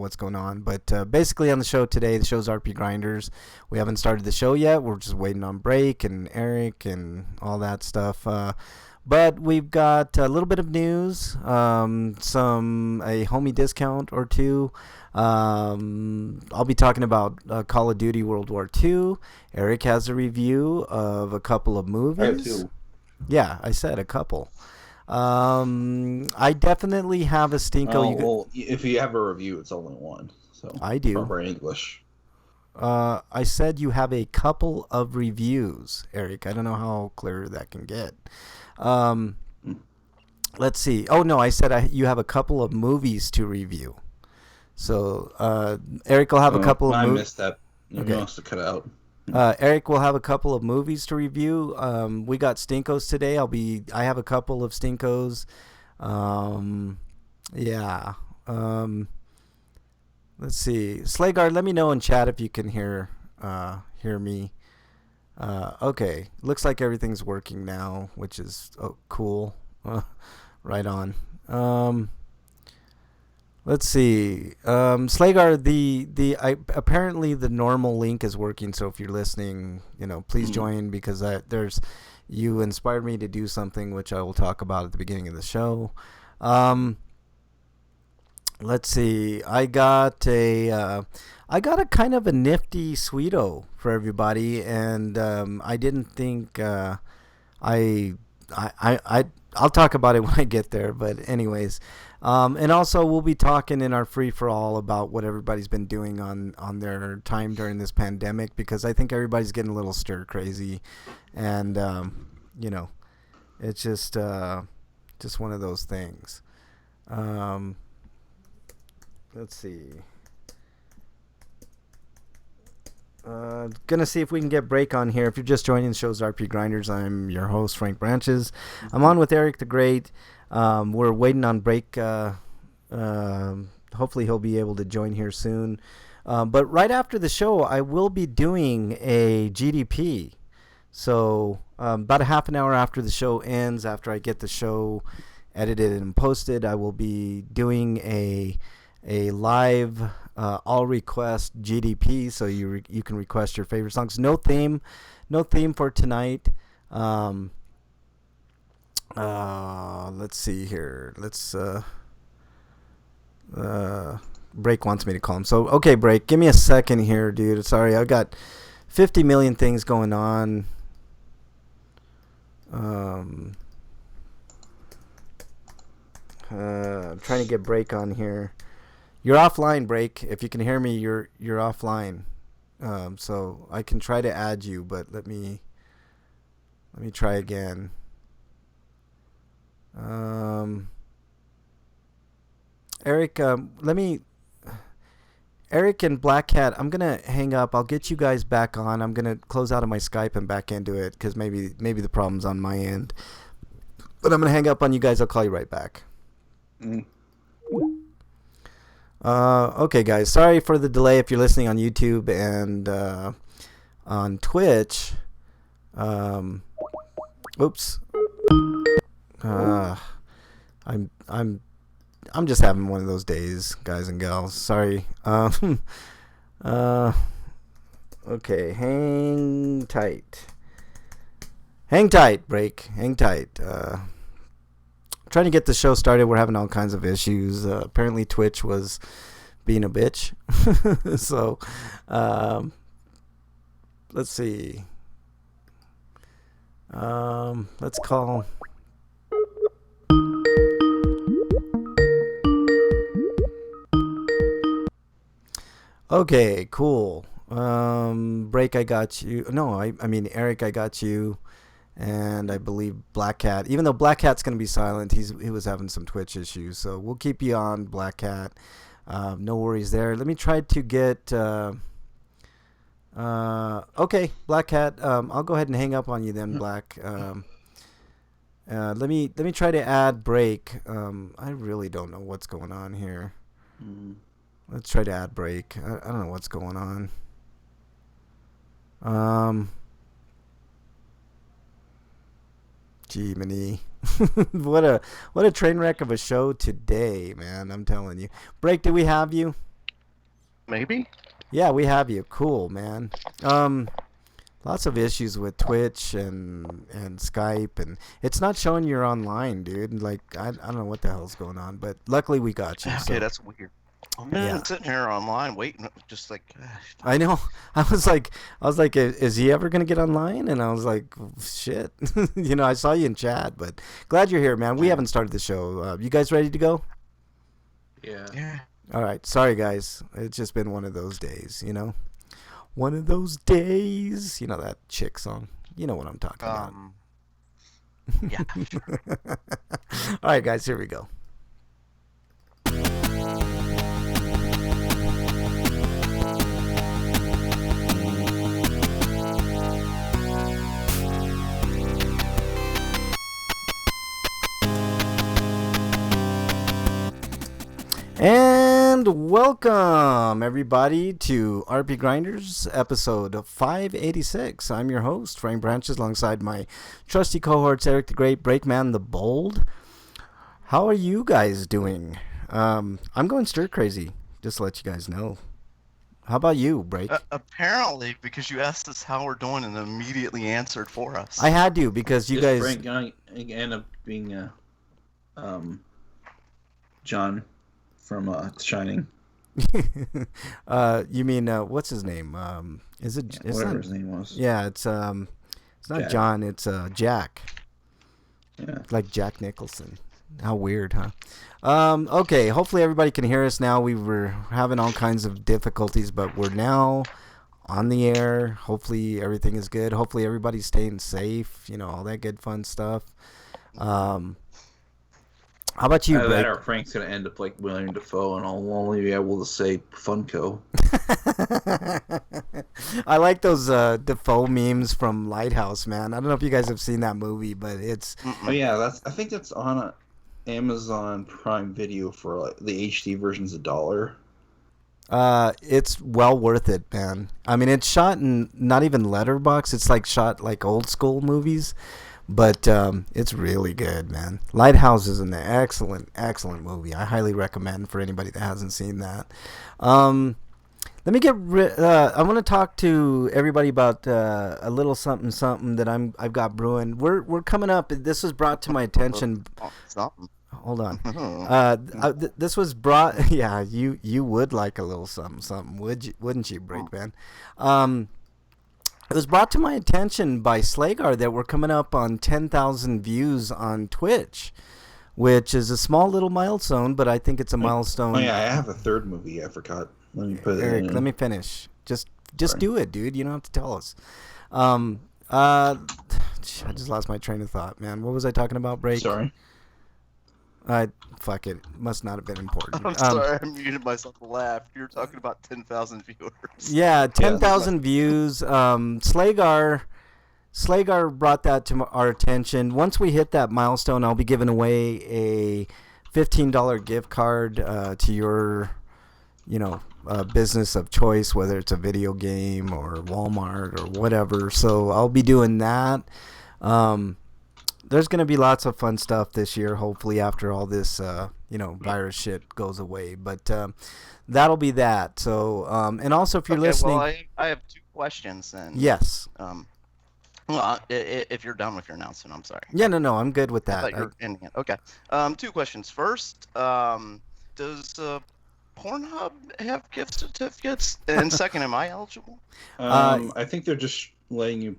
what's going on. But basically on the show today, the show's RPGrinders. We haven't started the show yet. We're just waiting on Break and Eric and all that stuff. But we've got a little bit of news, a homie discount or two. I'll be talking about Call of Duty World War II. Eric has a review of a couple of movies. I have two. Yeah, I said a couple. I definitely have a Stinko. Well, if you have a review, it's only one. So I do. Proper English. I said you have a couple of reviews, Eric. I don't know how clear that can get. Let's see. Oh, no, I said you have a couple of movies to review. So Eric will have a couple of movies. I missed that. You must have cut out. Eric will have a couple of movies to review. We got Stinkos today. I have a couple of Stinkos. Yeah. Let's see. Slegard, let me know in chat if you can hear me. Okay. Looks like everything's working now, which is cool. Right on. Let's see. Slagar, apparently the normal link is working. So if you're listening, please join because you inspired me to do something which I will talk about at the beginning of the show. Let's see. I got a kind of a nifty Sweeto for everybody, and I didn't think I'll talk about it when I get there. But anyways. And also we'll be talking in our free-for-all about what everybody's been doing on their time during this pandemic, because I think everybody's getting a little stir-crazy. And, it's just one of those things. Let's see. Gonna see if we can get Break on here. If you're just joining the show's RPGrinders, I'm your host, Frank Branches. I'm on with Eric the Great. We're waiting on Break. Hopefully he'll be able to join here soon. But right after the show, I will be doing a GDP. So about a half an hour after the show ends, after I get the show edited and posted, I will be doing a live all request GDP. So you can request your favorite songs. No theme for tonight. Let's see here. Break wants me to call him. So, okay, Break, give me a second here, dude. Sorry, I've got 50 million things going on. I'm trying to get Break on here. You're offline, Break. If you can hear me, you're offline. So I can try to add you, but let me try again. Eric, Eric and Black Cat, I'm gonna hang up. I'll get you guys back on. I'm gonna close out of my Skype and back into it because maybe the problem's on my end. But I'm gonna hang up on you guys. I'll call you right back. Okay, guys. Sorry for the delay. If you're listening on YouTube and on Twitch, oops. I'm just having one of those days, guys and gals. Sorry. Okay, hang tight. Hang tight, Break. Hang tight. Trying to get the show started. We're having all kinds of issues. Apparently Twitch was being a bitch. So, let's see. Let's call. Okay, cool. Break, I got you. No, I mean Eric, I got you, and I believe Black Cat. Even though Black Cat's gonna be silent, he was having some Twitch issues, so we'll keep you on, Black Cat. No worries there. Let me try to get. Okay, Black Cat. I'll go ahead and hang up on you then, Black. Let me try to add Break. I really don't know what's going on here. Let's try to add Break. I don't know what's going on. Gee, Mini. what a train wreck of a show today, man. I'm telling you. Break, do we have you? Maybe. Yeah, we have you. Cool, man. Lots of issues with Twitch and Skype, and it's not showing you're online, dude. Like I don't know what the hell's going on, but luckily we got you. Okay, So. that's weird. I'm sitting here online waiting, just like. I know. I was like, is he ever gonna get online? And I was like, shit. I saw you in chat, but glad you're here, man. We haven't started the show. You guys ready to go? Yeah. Yeah. All right. Sorry, guys. It's just been one of those days, One of those days. You know that chick song. You know what I'm talking about. Yeah, sure. All right, guys. Here we go. And welcome, everybody, to RPGrinders, episode 586. I'm your host, Frank Branches, alongside my trusty cohorts, Eric the Great, Breakman the Bold. How are you guys doing? I'm going stir crazy, just to let you guys know. How about you, Break? Apparently, because you asked us how we're doing and immediately answered for us. I had to, because you guys... Frank end up being John from Shining. You mean what's his name? Is it whatever his name was? Yeah, it's not Jack. John. It's Jack. Yeah. Like Jack Nicholson. How weird, huh? Okay. Hopefully everybody can hear us now. We were having all kinds of difficulties, but we're now on the air. Hopefully everything is good. Hopefully everybody's staying safe. All that good fun stuff. How about you, Blake? Our Frank's gonna end up like William Dafoe, and I'll only be able to say Funko. I like those Dafoe memes from Lighthouse, man. I don't know if you guys have seen that movie, but it's... Oh yeah, I think that's on Amazon Prime Video for like the HD version's $1. It's well worth it, man. I mean, it's shot in not even letterbox. It's like shot like old school movies. But it's really good, man. Lighthouse is an excellent movie. I highly recommend for anybody that hasn't seen that. Let me get. I want to talk to everybody about a little something that I've got brewing. We're coming up. This was brought to my attention. Hold on. This was brought. Yeah, you would like a little something, wouldn't you, Breakman? It was brought to my attention by Slagar that we're coming up on 10,000 views on Twitch, which is a small little milestone, but I think it's a milestone. Oh yeah, I have a third movie. I forgot. Let me put Eric, it in. let me finish. Just do it, dude. You don't have to tell us. I just lost my train of thought, man. What was I talking about, Break? Sorry. Fuck it. Must not have been important. I'm sorry, I muted myself to laugh. You were talking about 10,000 viewers. Yeah, 10,000 views. Slagar brought that to our attention. Once we hit that milestone, I'll be giving away a $15 gift card to your, business of choice, whether it's a video game or Walmart or whatever. So I'll be doing that. There's going to be lots of fun stuff this year, hopefully, after all this, virus shit goes away. But that'll be that. So, and also, if you're listening... Well, I have two questions then. Yes. Well, if you're done with your announcement, I'm sorry. Yeah, no, I'm good with that. I thought you were ending it. Okay. Two questions. First, does Pornhub have gift certificates? And second, am I eligible? I think they're just letting you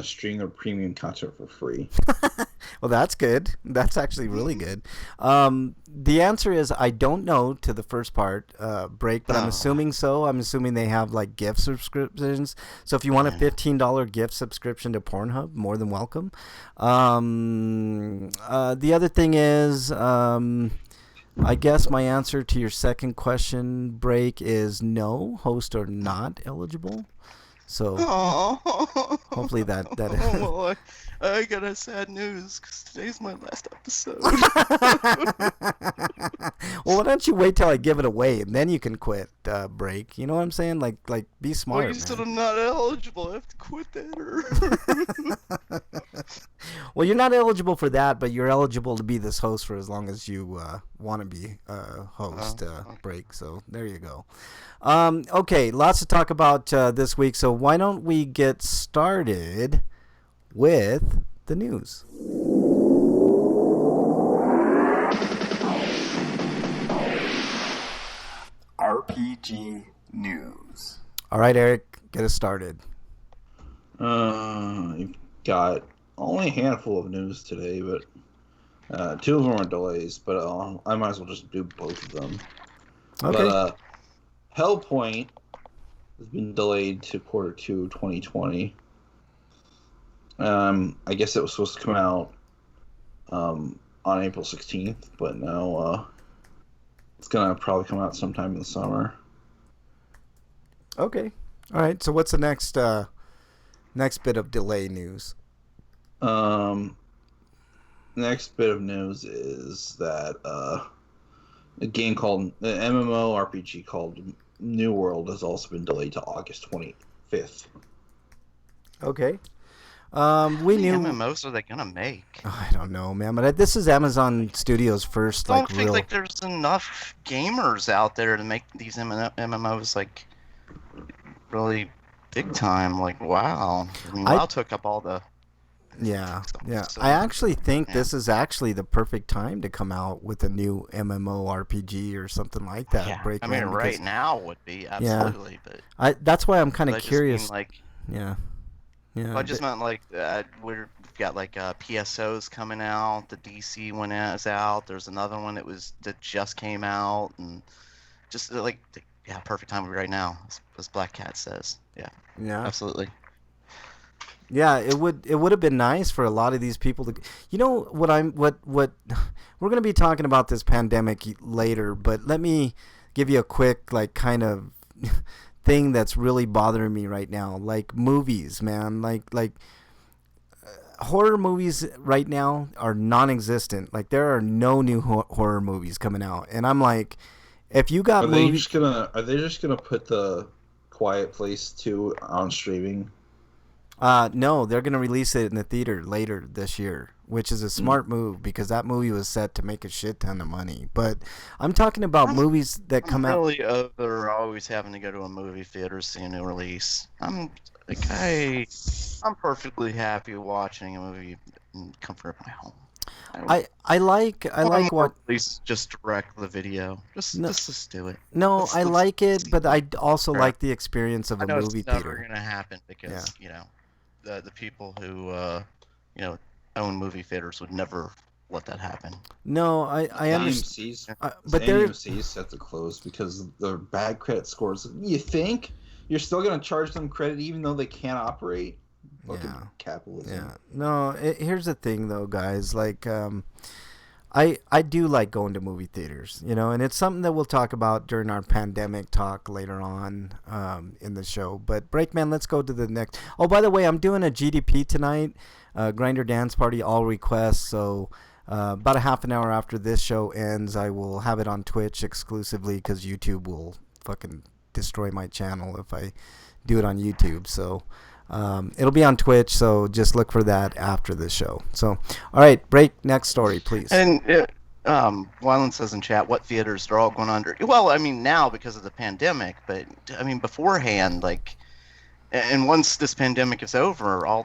stream their premium content for free. Well, that's good. That's actually really good. The answer is I don't know to the first part, Break, but I'm assuming so. I'm assuming they have like gift subscriptions. So if you want a $15 gift subscription to Pornhub, more than welcome. The other thing is, I guess my answer to your second question, Break, is no. Hosts are not eligible. So Oh, hopefully that well, I got a sad news because today's my last episode. Well, why don't you wait till I give it away and then you can quit, break. You know what I'm saying? Like be Well, you smart, said man. I'm not eligible. I have to quit that. Well, you're not eligible for that, but you're eligible to be this host for as long as you want to be host, Okay. break. So there you go. Okay, lots to talk about this week. So why don't we get started with the news? RPG news. All right, Eric, get us started. You've got only a handful of news today, but two of them are delays. But I might as well just do both of them. Okay. But Hellpoint has been delayed to Q2 2020. I guess it was supposed to come out on April 16th, but now it's gonna probably come out sometime in the summer. Okay. All right. So what's the next bit of delay news? Next bit of news is that a game called an MMO RPG called New World has also been delayed to August 25th. Okay. We How many knew. MMOs are they gonna make? I don't know, man. But this is Amazon Studios' first I like don't think real. like there's enough gamers out there to make these MMOs like really big time. Like wow, I mean, I- WoW took up all the. Yeah. So, I actually think yeah. this is actually the perfect time to come out with a new MMO RPG or something like that. Yeah, Break, I mean, man, right because now would be absolutely, but that's why I'm kind I of just curious. mean like. Yeah. Yeah. Well, I just meant like we've got like PSOs coming out. The DC one is out. There's another one that just came out, and just like yeah, perfect time right now, as Black Cat says. Yeah, Yeah. absolutely. Yeah, it would have been nice for a lot of these people to. You know what we're going to be talking about this pandemic later, but let me give you a quick like kind of thing that's really bothering me right now, like movies, man, like horror movies right now are non-existent. Like there are no new horror movies coming out, and I'm like, if you got Are they movies, just gonna put the Quiet Place 2 on streaming? no, they're gonna release it in the theater later this year, which is a smart move because that movie was set to make a shit ton of money. But I'm talking about movies that come I'm out. really over always having to go to a movie theater to see a new release. I'm perfectly happy watching a movie in the comfort of my home. I like what. At least just direct the video. Just do it. No, I like it, but I also Sure. like the experience of I a know movie it's never theater. gonna happen because the people who own movie theaters would never let that happen. No, I understand. AMC's, But they're AMC's set to close because of their bad credit scores. You think you're still gonna charge them credit even though they can't operate? Fucking capitalism. Yeah. No, here's the thing though, guys. Like, I do like going to movie theaters, and it's something that we'll talk about during our pandemic talk later on in the show. But Breakman, let's go to the next. Oh, by the way, I'm doing a GDP tonight, Grinder Dance Party, all requests. So about a half an hour after this show ends, I will have it on Twitch exclusively because YouTube will fucking destroy my channel if I do it on YouTube. So. It'll be on Twitch, so just look for that after the show. So, all right, break. Next story, please. And Wyland says in chat, what theaters are all going under? Well, I mean now because of the pandemic, but I mean beforehand, like, and once this pandemic is over, all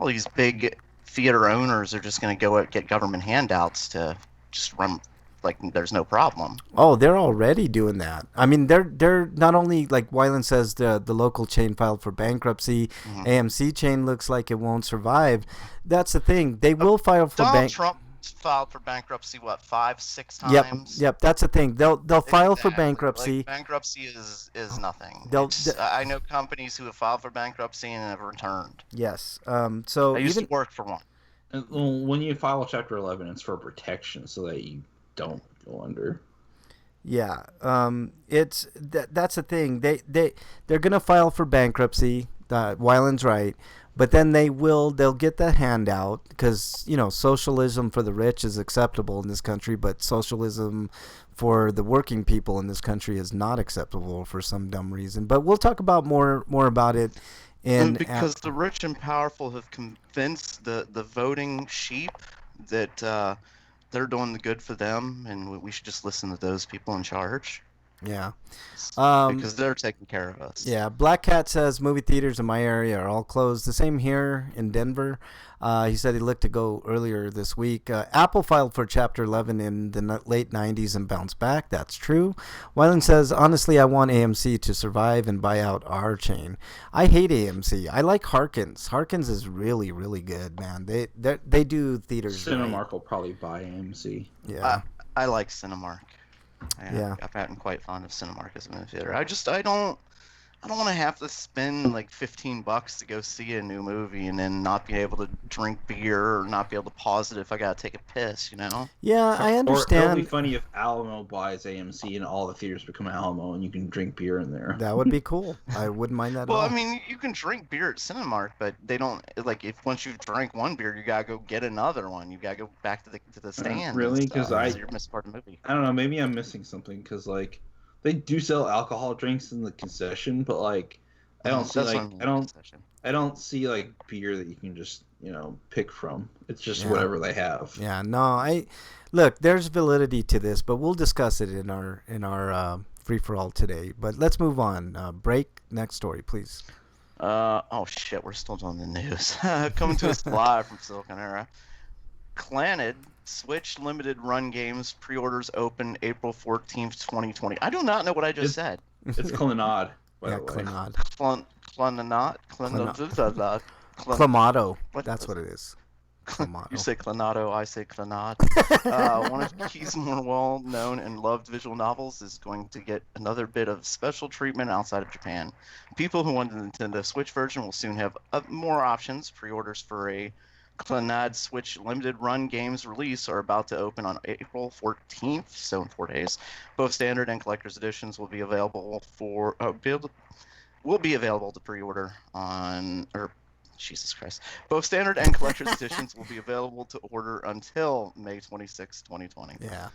these big theater owners are just going to go get government handouts to just run. Like there's no problem. Oh, they're already doing that. I mean, they're not only like Wyland says the local chain filed for bankruptcy. Mm-hmm. AMC chain looks like it won't survive. That's the thing. They will file for Donald Trump filed for bankruptcy. What 5-6 times? Yep. That's the thing. They'll file for Exactly. bankruptcy. Like, bankruptcy is nothing. They'll- I know companies who have filed for bankruptcy and have returned. Yes. So I used to work for one. And, well, when you file Chapter 11, it's for protection so that you don't go under. Yeah, that's the thing. They're gonna file for bankruptcy. Wyland's right, but then they'll get the handout because socialism for the rich is acceptable in this country, but socialism for the working people in this country is not acceptable for some dumb reason. But we'll talk about more about it And in. because the rich and powerful have convinced the voting sheep that they're doing the good for them, and we should just listen to those people in charge Yeah. because they're taking care of us. Yeah, Black Cat says movie theaters in my area are all closed. The same here in Denver. He said he looked to go earlier this week. Apple filed for Chapter 11 in the late 90s and bounced back. That's true. Wyland says, honestly, I want AMC to survive and buy out our chain. I hate AMC. I like Harkins. Harkins is really, really good, man. They do theaters. Cinemark will probably buy AMC. Yeah. I like Cinemark. Yeah. I've gotten quite fond of Cinemark as a movie theater. I don't want to have to spend like $15 to go see a new movie and then not be able to drink beer or not be able to pause it if I gotta take a piss, Yeah, I understand. Or it'll be funny if Alamo buys AMC and all the theaters become Alamo and you can drink beer in there. That would be cool. I wouldn't mind that at all. Well, I mean, you can drink beer at Cinemark, but they don't like if once you've drank one beer, you gotta go get another one. You gotta go back to the stand. Really? Because you're missing part of the movie. I don't know. Maybe I'm missing something because they do sell alcohol drinks in the concession, but I don't see I don't see beer that you can just pick from. It's just whatever they have. Yeah, no, look. There's validity to this, but we'll discuss it in our free for all today. But let's move on. Break. Next story, please. Oh shit, we're still doing the news. Coming to us live from Silicon Era. Clannad Switch limited run games pre-orders open April 14th, 2020. I do not know what I just said. It's Clannad, by the way. Clannad. Clamato. That's what it is. Clamato. You say Clannado, I say Clannad. One of Key's more well-known and loved visual novels is going to get another bit of special treatment outside of Japan. People who want the Nintendo Switch version will soon have more options. Pre-orders for a Clannad Switch limited run games release are about to open on April 14th, so in 4 days. Both standard and collector's editions will be available to pre-order on Jesus Christ. Both standard and collector's editions will be available to order until May 26, 2020. Yeah.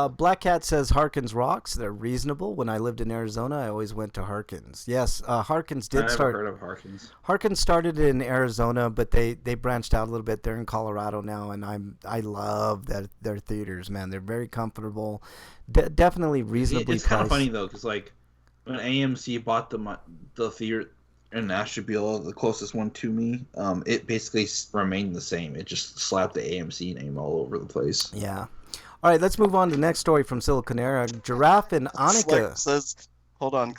Black Cat says Harkins rocks. They're reasonable. When I lived in Arizona, I always went to Harkins. Yes, Harkins did start. I've never heard of Harkins. Harkins started in Arizona, but they branched out a little bit. They're in Colorado now, and I love their theaters, man. They're very comfortable. Definitely reasonably priced. It's kind of funny, though, because when AMC bought the theater in Ashtabula, the closest one to me, it basically remained the same. It just slapped the AMC name all over the place. Yeah. All right, let's move on to the next story from Silicon Era. Giraffe and Annika. Hold on,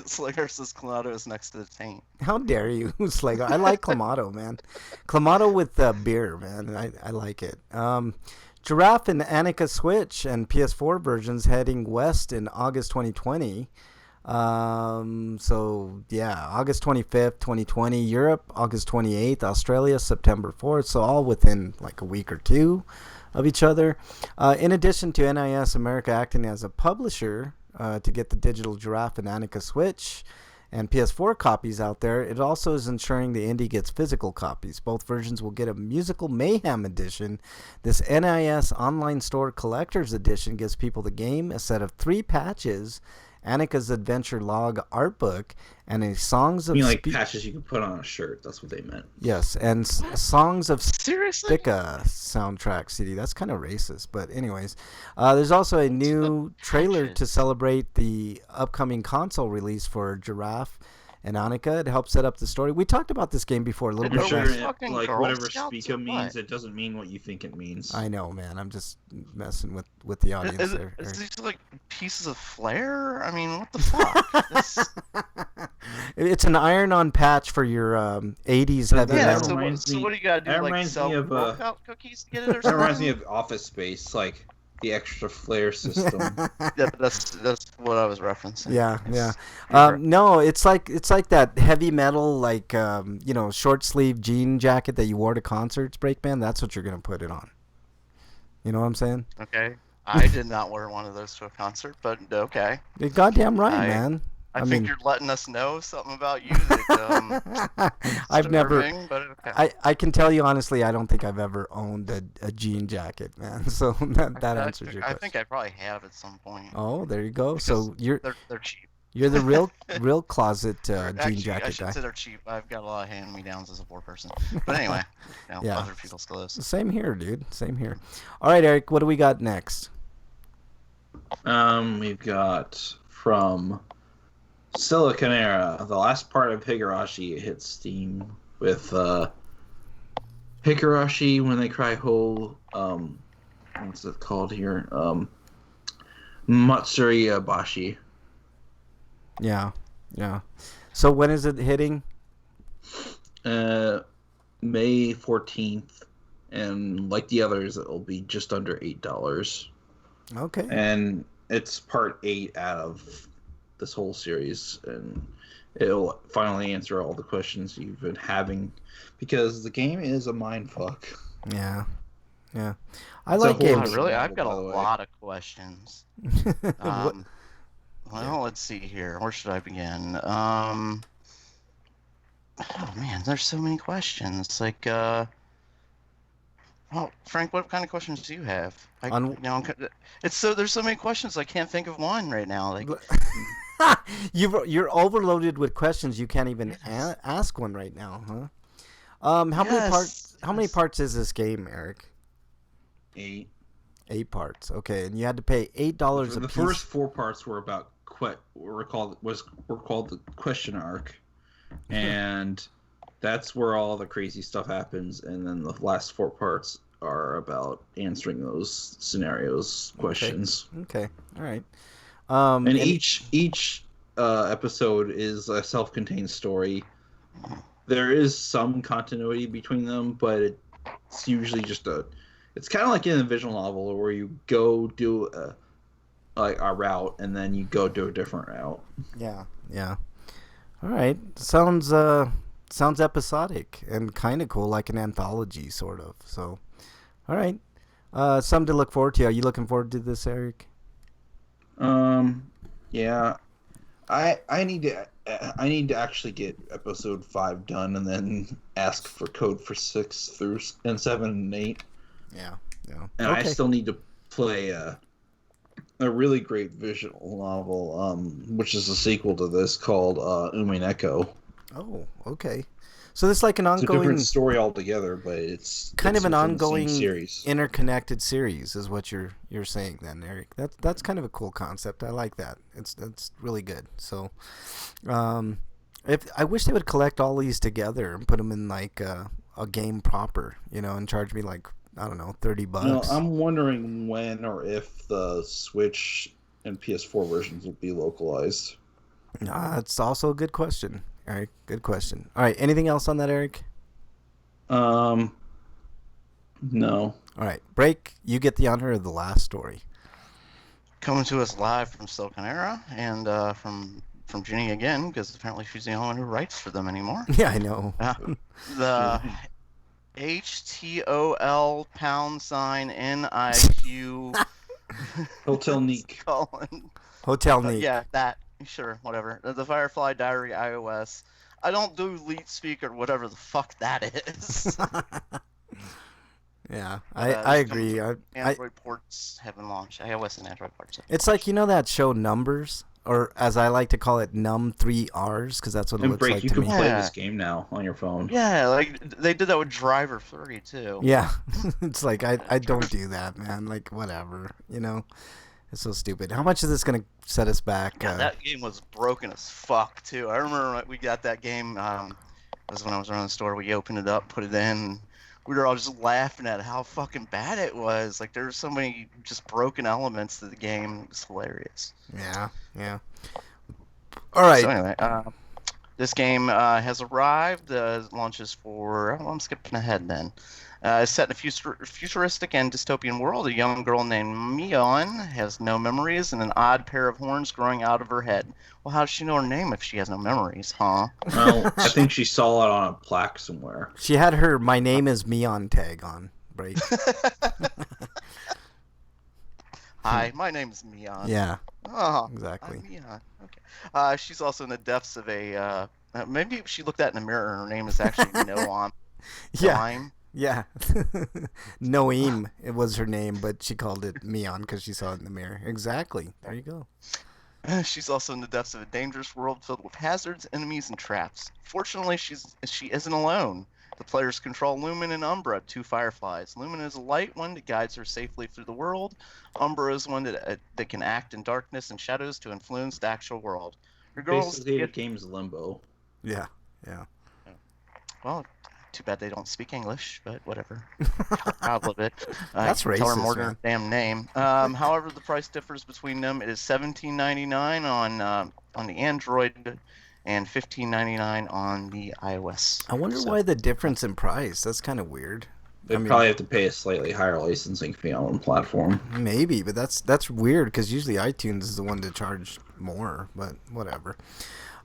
Slayer says Clamato is next to the taint. How dare you, Slayer? I like Clamato, man. Clamato with beer, man. I like it. Giraffe and Annika Switch and PS4 versions heading west in August 2020. So yeah, August 25th, 2020, Europe, August 28th, Australia, September 4th. So all within a week or two of each other. In addition to NIS America acting as a publisher to get the digital Giraffe and Annika Switch and PS4 copies out there, it also is ensuring the indie gets physical copies. Both versions will get a Musical Mayhem edition. This NIS online store collector's edition gives people the game, a set of 3 patches, Annika's Adventure Log art book, and a Songs of... You mean patches you can put on a shirt. That's what they meant. Yes, and Songs of Seriously? Spica soundtrack CD. That's kind of racist, but anyways. There's also a new trailer to celebrate the upcoming console release for Giraffe and Annika. It helps set up the story. We talked about this game before a little bit. Sure, whatever Spica means, it doesn't mean what you think it means. I know, man. I'm just messing with the audience there. Is these pieces of flair? I mean, what the fuck? It's an iron-on patch for your 80s heavy metal. Yeah, so what do you gotta do? Sell workout cookies to get it or something? That reminds me of Office Space, the extra flare system. Yeah, that's what I was referencing. Yeah. No, it's like that heavy metal, short sleeve jean jacket that you wore to concerts, Breakman. That's what you're gonna put it on. You know what I'm saying? Okay. I did not wear one of those to a concert, but okay. You're goddamn right, man. I think you're letting us know something about you that I've never. But okay. I can tell you honestly, I don't think I've ever owned a jean jacket, man. So that answers your question. I think I probably have at some point. Oh, there you go. Because so they're cheap. You're the real closet jean jacket guy. I should say they're cheap. I've got a lot of hand-me-downs as a poor person. But anyway, yeah. Other people's clothes. Same here, dude. Same here. All right, Eric, what do we got next? We've got from Silicon Era, the last part of Higurashi hit Steam with Higurashi When They Cry Ho. What's it called here? Matsuri Bashi. Yeah. So when is it hitting? May 14th, and like the others, it'll be just under $8. Okay. And it's part 8 out of this whole series, and it'll finally answer all the questions you've been having, because the game is a mindfuck. Yeah. I like games. Really, I've got a lot of questions. Well, let's see here. Where should I begin? Oh man, there's so many questions. Like, well, Frank, what kind of questions do you have? There's so many questions. I can't think of one right now. Like, you're overloaded with questions. You can't even ask one right now, huh? How many parts is this game, Eric? 8. 8 parts. Okay, and you had to pay $8 a piece. The first 4 parts were about were called the question arc, and that's where all the crazy stuff happens. And then the last 4 parts are about answering those questions. Okay. All right. And each episode is a self-contained story. There is some continuity between them, but it's usually just it's kind of like in a visual novel where you go do a route and then you go do a different route. Yeah. All right. Sounds episodic and kind of cool, like an anthology sort of. So, all right. Something to look forward to. Are you looking forward to this, Eric? Yeah. I need to actually get episode 5 done and then ask for code for 6 through and 7 and 8. Yeah. And I still need to play a really great visual novel, which is a sequel to this, called Umineko. Oh, okay. So this is like an ongoing... It's a different story altogether, but it's kind of an ongoing series. Interconnected series is what you're saying then, Eric. That's kind of a cool concept. I like that. That's really good. So, if I wish they would collect all these together and put them in like a game proper, and charge me like, I don't know, $30. No, I'm wondering when or if the Switch and PS4 versions will be localized. That's also a good question, Eric. Good question. All right, anything else on that, Eric? No. All right, break. You get the honor of the last story. Coming to us live from Silicon Era and from Ginny again, because apparently she's the only one who writes for them anymore. Yeah, I know. The HTOL #NIQ Hotel Neek. Hotel Neek. Yeah, that. Sure, whatever. The Firefly Diary iOS. I don't do Leet Speak or whatever the fuck that is. Yeah, I agree. Android ports haven't launched. iOS and Android ports. It's like, that show Numbers, or as I like to call it, Num3Rs, because that's what it looks like to me. You can play this game now on your phone. Yeah, like they did that with Driver 3 too. Yeah, it's like I don't do that, man. Like whatever, It's so stupid. How much is this going to set us back? Yeah, that game was broken as fuck too. I remember we got that game. It was when I was around the store. We opened it up, put it in. We were all just laughing at how fucking bad it was. Like, there were so many just broken elements to the game. It was hilarious. Yeah. All right. So anyway, this game has arrived. Launches for... I'm skipping ahead then. It's set in a futuristic and dystopian world. A young girl named Mion has no memories and an odd pair of horns growing out of her head. Well, how does she know her name if she has no memories, huh? Well, I think she saw it on a plaque somewhere. She had her "My name is Mion" tag on, right? Hi, my name's Mion. Yeah. Oh, Exactly. I'm Mion. Okay. She's also in the depths of a. Maybe she looked at in the mirror and her name is actually Noam. Yeah. Noam. Yeah. Noem, it was her name, but she called it Mion because she saw it in the mirror. Exactly. There you go. She's also in the depths of a dangerous world filled with hazards, enemies, and traps. Fortunately, she isn't alone. The players control Lumen and Umbra, two fireflies. Lumen is a light one that guides her safely through the world. Umbra is one that can act in darkness and shadows to influence the actual world. Your girls basically the game's Limbo. Yeah. Yeah. Well, too bad they don't speak English, but whatever. I'll love it. That's racist, tell her more than man. her damn name. However, the price differs between them. It is $17.99 on the Android and $15.99 on the iOS. I wonder why the difference in price. That's kind of weird. They probably have to pay a slightly higher licensing fee on the platform. Maybe, but that's weird because usually iTunes is the one to charge more. But whatever.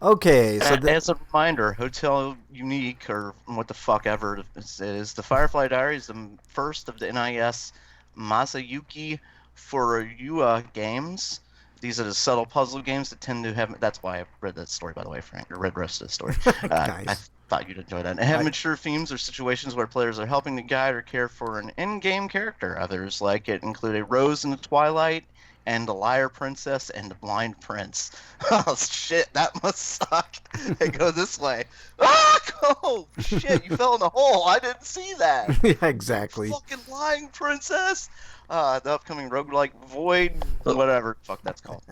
Okay, so as a reminder, Hotel Unique, or what the fuck ever it is, the Firefly Diaries, the first of the NIS Masayuki Furuya games. These are the subtle puzzle games that tend to have. That's why I read that story, by the way, Frank. I read the rest of the story. Nice. I thought you'd enjoy that. And have mature themes or situations where players are helping to guide or care for an in-game character. Others like it include a Rose in the Twilight, and the Liar Princess, and the Blind Prince. Oh shit, that must suck. They go this way. Ah! Oh shit, you fell in the hole. I didn't see that. Yeah, exactly. Fucking Lying Princess. The upcoming roguelike Void, whatever the fuck that's called.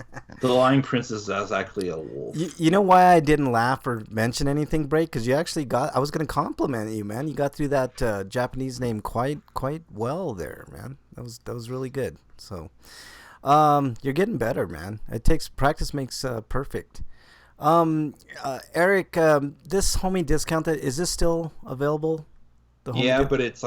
The Lying Princess is actually a wolf. You know why I didn't laugh or mention anything, Break? Because you actually got. I was going to compliment you, man. You got through that Japanese name quite well there, man. That was really good. So. You're getting better, man. It takes practice makes perfect. Eric, this homie discount, is this still available? Yeah, but it's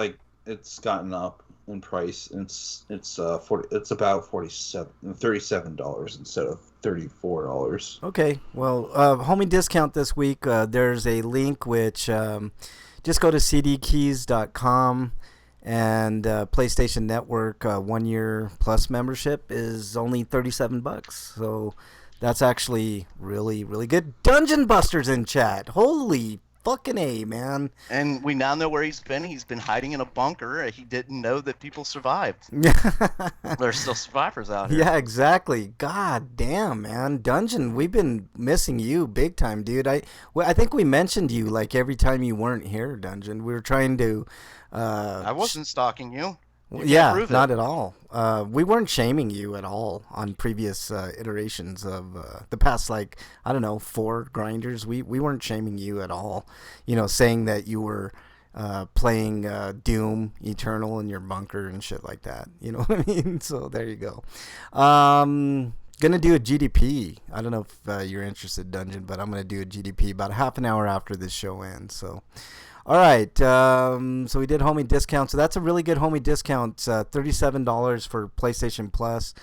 gotten up in price. It's about $37 instead of $34. Okay, well, homie discount this week. There's a link which just go to cdkeys.com. And PlayStation Network 1 year plus membership is only $37. So that's actually really, really good. Dungeon Buster's in chat. Holy fucking A, man. And we now know where he's been. He's been hiding in a bunker. He didn't know that people survived. There's still survivors out here. Yeah, exactly. God damn, man. Dungeon, we've been missing you big time, dude. I think we mentioned you like every time you weren't here, Dungeon. We were trying to... I wasn't stalking you. Yeah, not at all. We weren't shaming you at all on previous iterations of the past, 4 grinders. We weren't shaming you at all. Saying that you were playing Doom Eternal in your bunker and shit like that. You know what I mean? So there you go. Gonna do a GDP. I don't know if you're interested, Dungeon, but I'm gonna do a GDP about half an hour after this show ends. So. All right, so we did homie discount. So that's a really good homie discount, $37 for PlayStation Plus.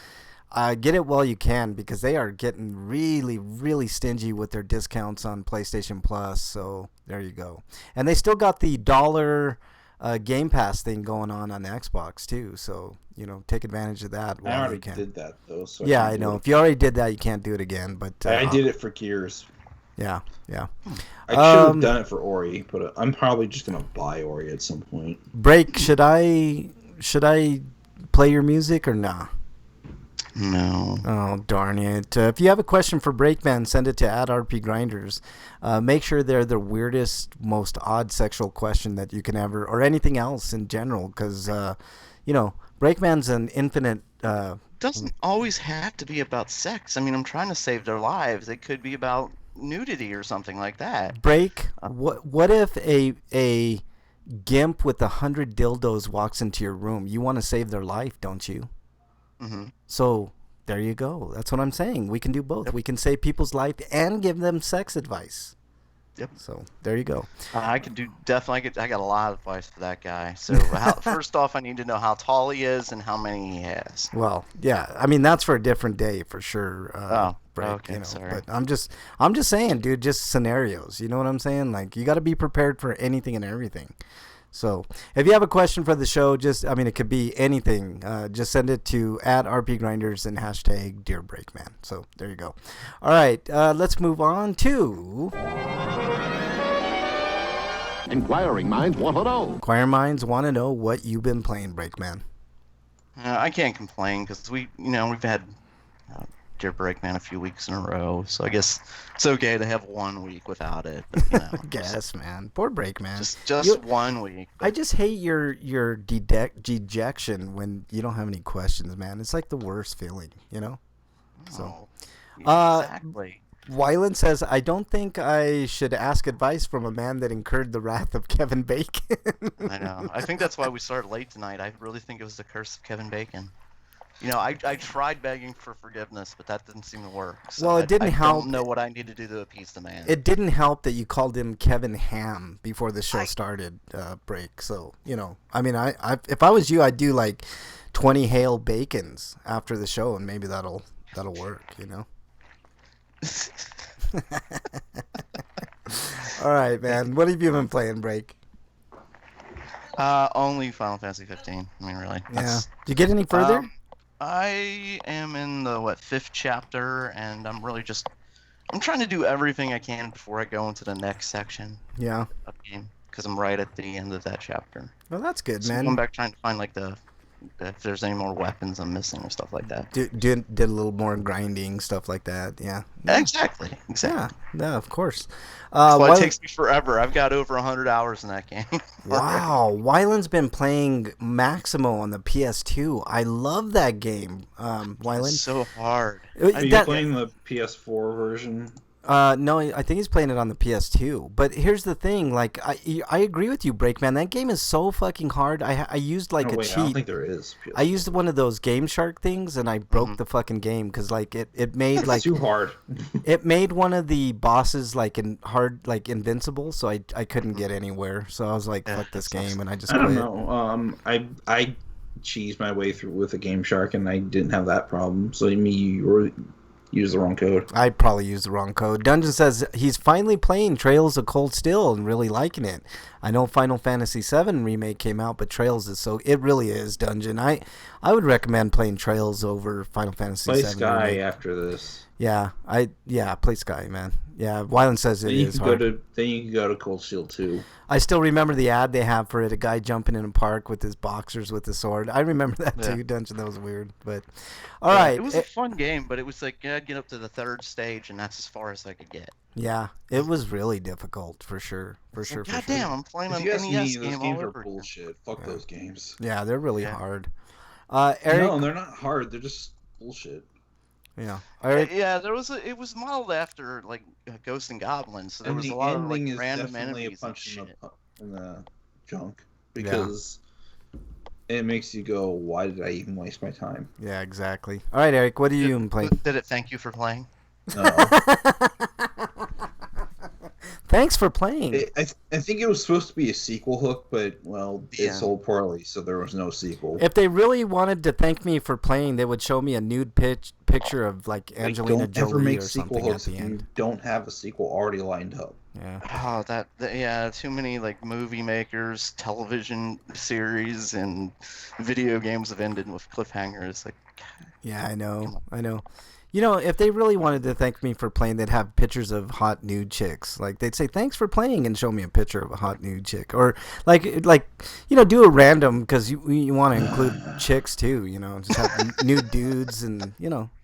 Get it while you can because they are getting really, really stingy with their discounts on PlayStation Plus. So there you go. And they still got the $1 Game Pass thing going on the Xbox too. So, take advantage of that while I already you can. did that, though. So yeah, I know. If you already did that, you can't do it again. But I did it for Gears. Yeah. I should have done it for Ori, but I'm probably just gonna buy Ori at some point. Break, should I play your music or nah? No. Oh, darn it. If you have a question for Breakman, send it to @RPGrinders. Make sure they're the weirdest, most odd sexual question that you can ever, or anything else in general, because, Breakman's an infinite... doesn't always have to be about sex. I mean, I'm trying to save their lives. It could be about nudity or something like that. Break, what if a gimp with 100 dildos walks into your room? You want to save their life, don't you? Mm-hmm. So there you go. That's what I'm saying. We can do both. Yep. We can save people's life and give them sex advice. Yep. So there you go. I got a lot of advice for that guy. So first off, I need to know how tall he is and how many he has. Well, yeah. I mean, that's for a different day for sure. Break, okay. Sorry. But I'm just saying, dude. Just scenarios. You know what I'm saying? Like you got to be prepared for anything and everything. So if you have a question for the show, it could be anything. Just send it to @RPGrinders and hashtag Dear Breakman. So there you go. All right, let's move on to... Inquiring minds want to know. Inquiring minds want to know what you've been playing, Breakman. I can't complain because we've had Dear Breakman a few weeks in a row, so I guess it's okay to have 1 week without it. But, I guess, man. Poor Breakman. Just 1 week. I just hate your dejection when you don't have any questions, man. It's like the worst feeling, you know? So, exactly. Wyland says, I don't think I should ask advice from a man that incurred the wrath of Kevin Bacon. I know. I think that's why we started late tonight. I really think it was the curse of Kevin Bacon. I tried begging for forgiveness, but that didn't seem to work. So well, it didn't help. I don't know what I need to do to appease the man. It didn't help that you called him Kevin Ham before the show started, Break. So, if I was you, I'd do like 20 Hail Bacons after the show, and maybe that'll work, All right, man. What have you been playing, Break? Only Final Fantasy 15. I mean, really. Yeah. Did you get any further? I am in the 5th chapter, and I'm trying to do everything I can before I go into the next section. Yeah. Of the game, because I'm right at the end of that chapter. Well, that's good, so man. I'm back trying to find if there's any more weapons I'm missing or stuff like that. Did a little more grinding, stuff like that. Yeah. Exactly. Yeah, of course. It takes me forever. I've got over 100 hours in that game. Wow. Wyland's been playing Maximo on the PS2. I love that game, Wyland. It's so hard. Are you playing the PS4 version? No, I think he's playing it on the PS2. But here's the thing, like I agree with you, Breakman. That game is so fucking hard. I used a cheat. I don't think there is. PS4. I used one of those Game Shark things, and I broke the fucking game because it made it's too hard. It made one of the bosses invincible, so I couldn't get anywhere. So I was like, fuck this game, and I just quit. I don't know. I cheesed my way through with a Game Shark, and I didn't have that problem. So you use the wrong code. I probably used the wrong code. Dungeon says he's finally playing Trails of Cold Steel and really liking it. I know Final Fantasy VII Remake came out, but Trails is it really is, Dungeon. I would recommend playing Trails over Final Fantasy VII. Play Sky Remake. After this. Yeah, play Sky, man. Yeah, Wyland says it is hard. Then you can go to Cold Steel 2. I still remember the ad they have for it, a guy jumping in a park with his boxers with a sword. I remember that too, Dungeon. That was weird. But, all right. It was a fun game, but it was like, I'd get up to the 3rd stage, and that's as far as I could get. Yeah, it was really difficult, for sure. God damn, I'm playing an NES game. Those games are bullshit. Fuck those games. Yeah, they're really hard. Eric, no, they're not hard. They're just bullshit. Yeah. It was modeled after like Ghosts and Goblins, so there was a lot of like random enemies and shit. In the junk because it makes you go, why did I even waste my time? Yeah, exactly. All right, Eric, what are you playing? Did it thank you for playing? No. Thanks for playing. I think it was supposed to be a sequel hook, but, it sold poorly, so there was no sequel. If they really wanted to thank me for playing, they would show me a nude picture of, like, Angelina Jolie or something at the end. You don't have a sequel already lined up. Yeah. Oh, too many, like, movie makers, television series, and video games have ended with cliffhangers. Like, yeah, I know. If they really wanted to thank me for playing, they'd have pictures of hot nude chicks. Like, they'd say, thanks for playing, and show me a picture of a hot nude chick. Or, do a random, because you want to include chicks, too, just have nude dudes, and,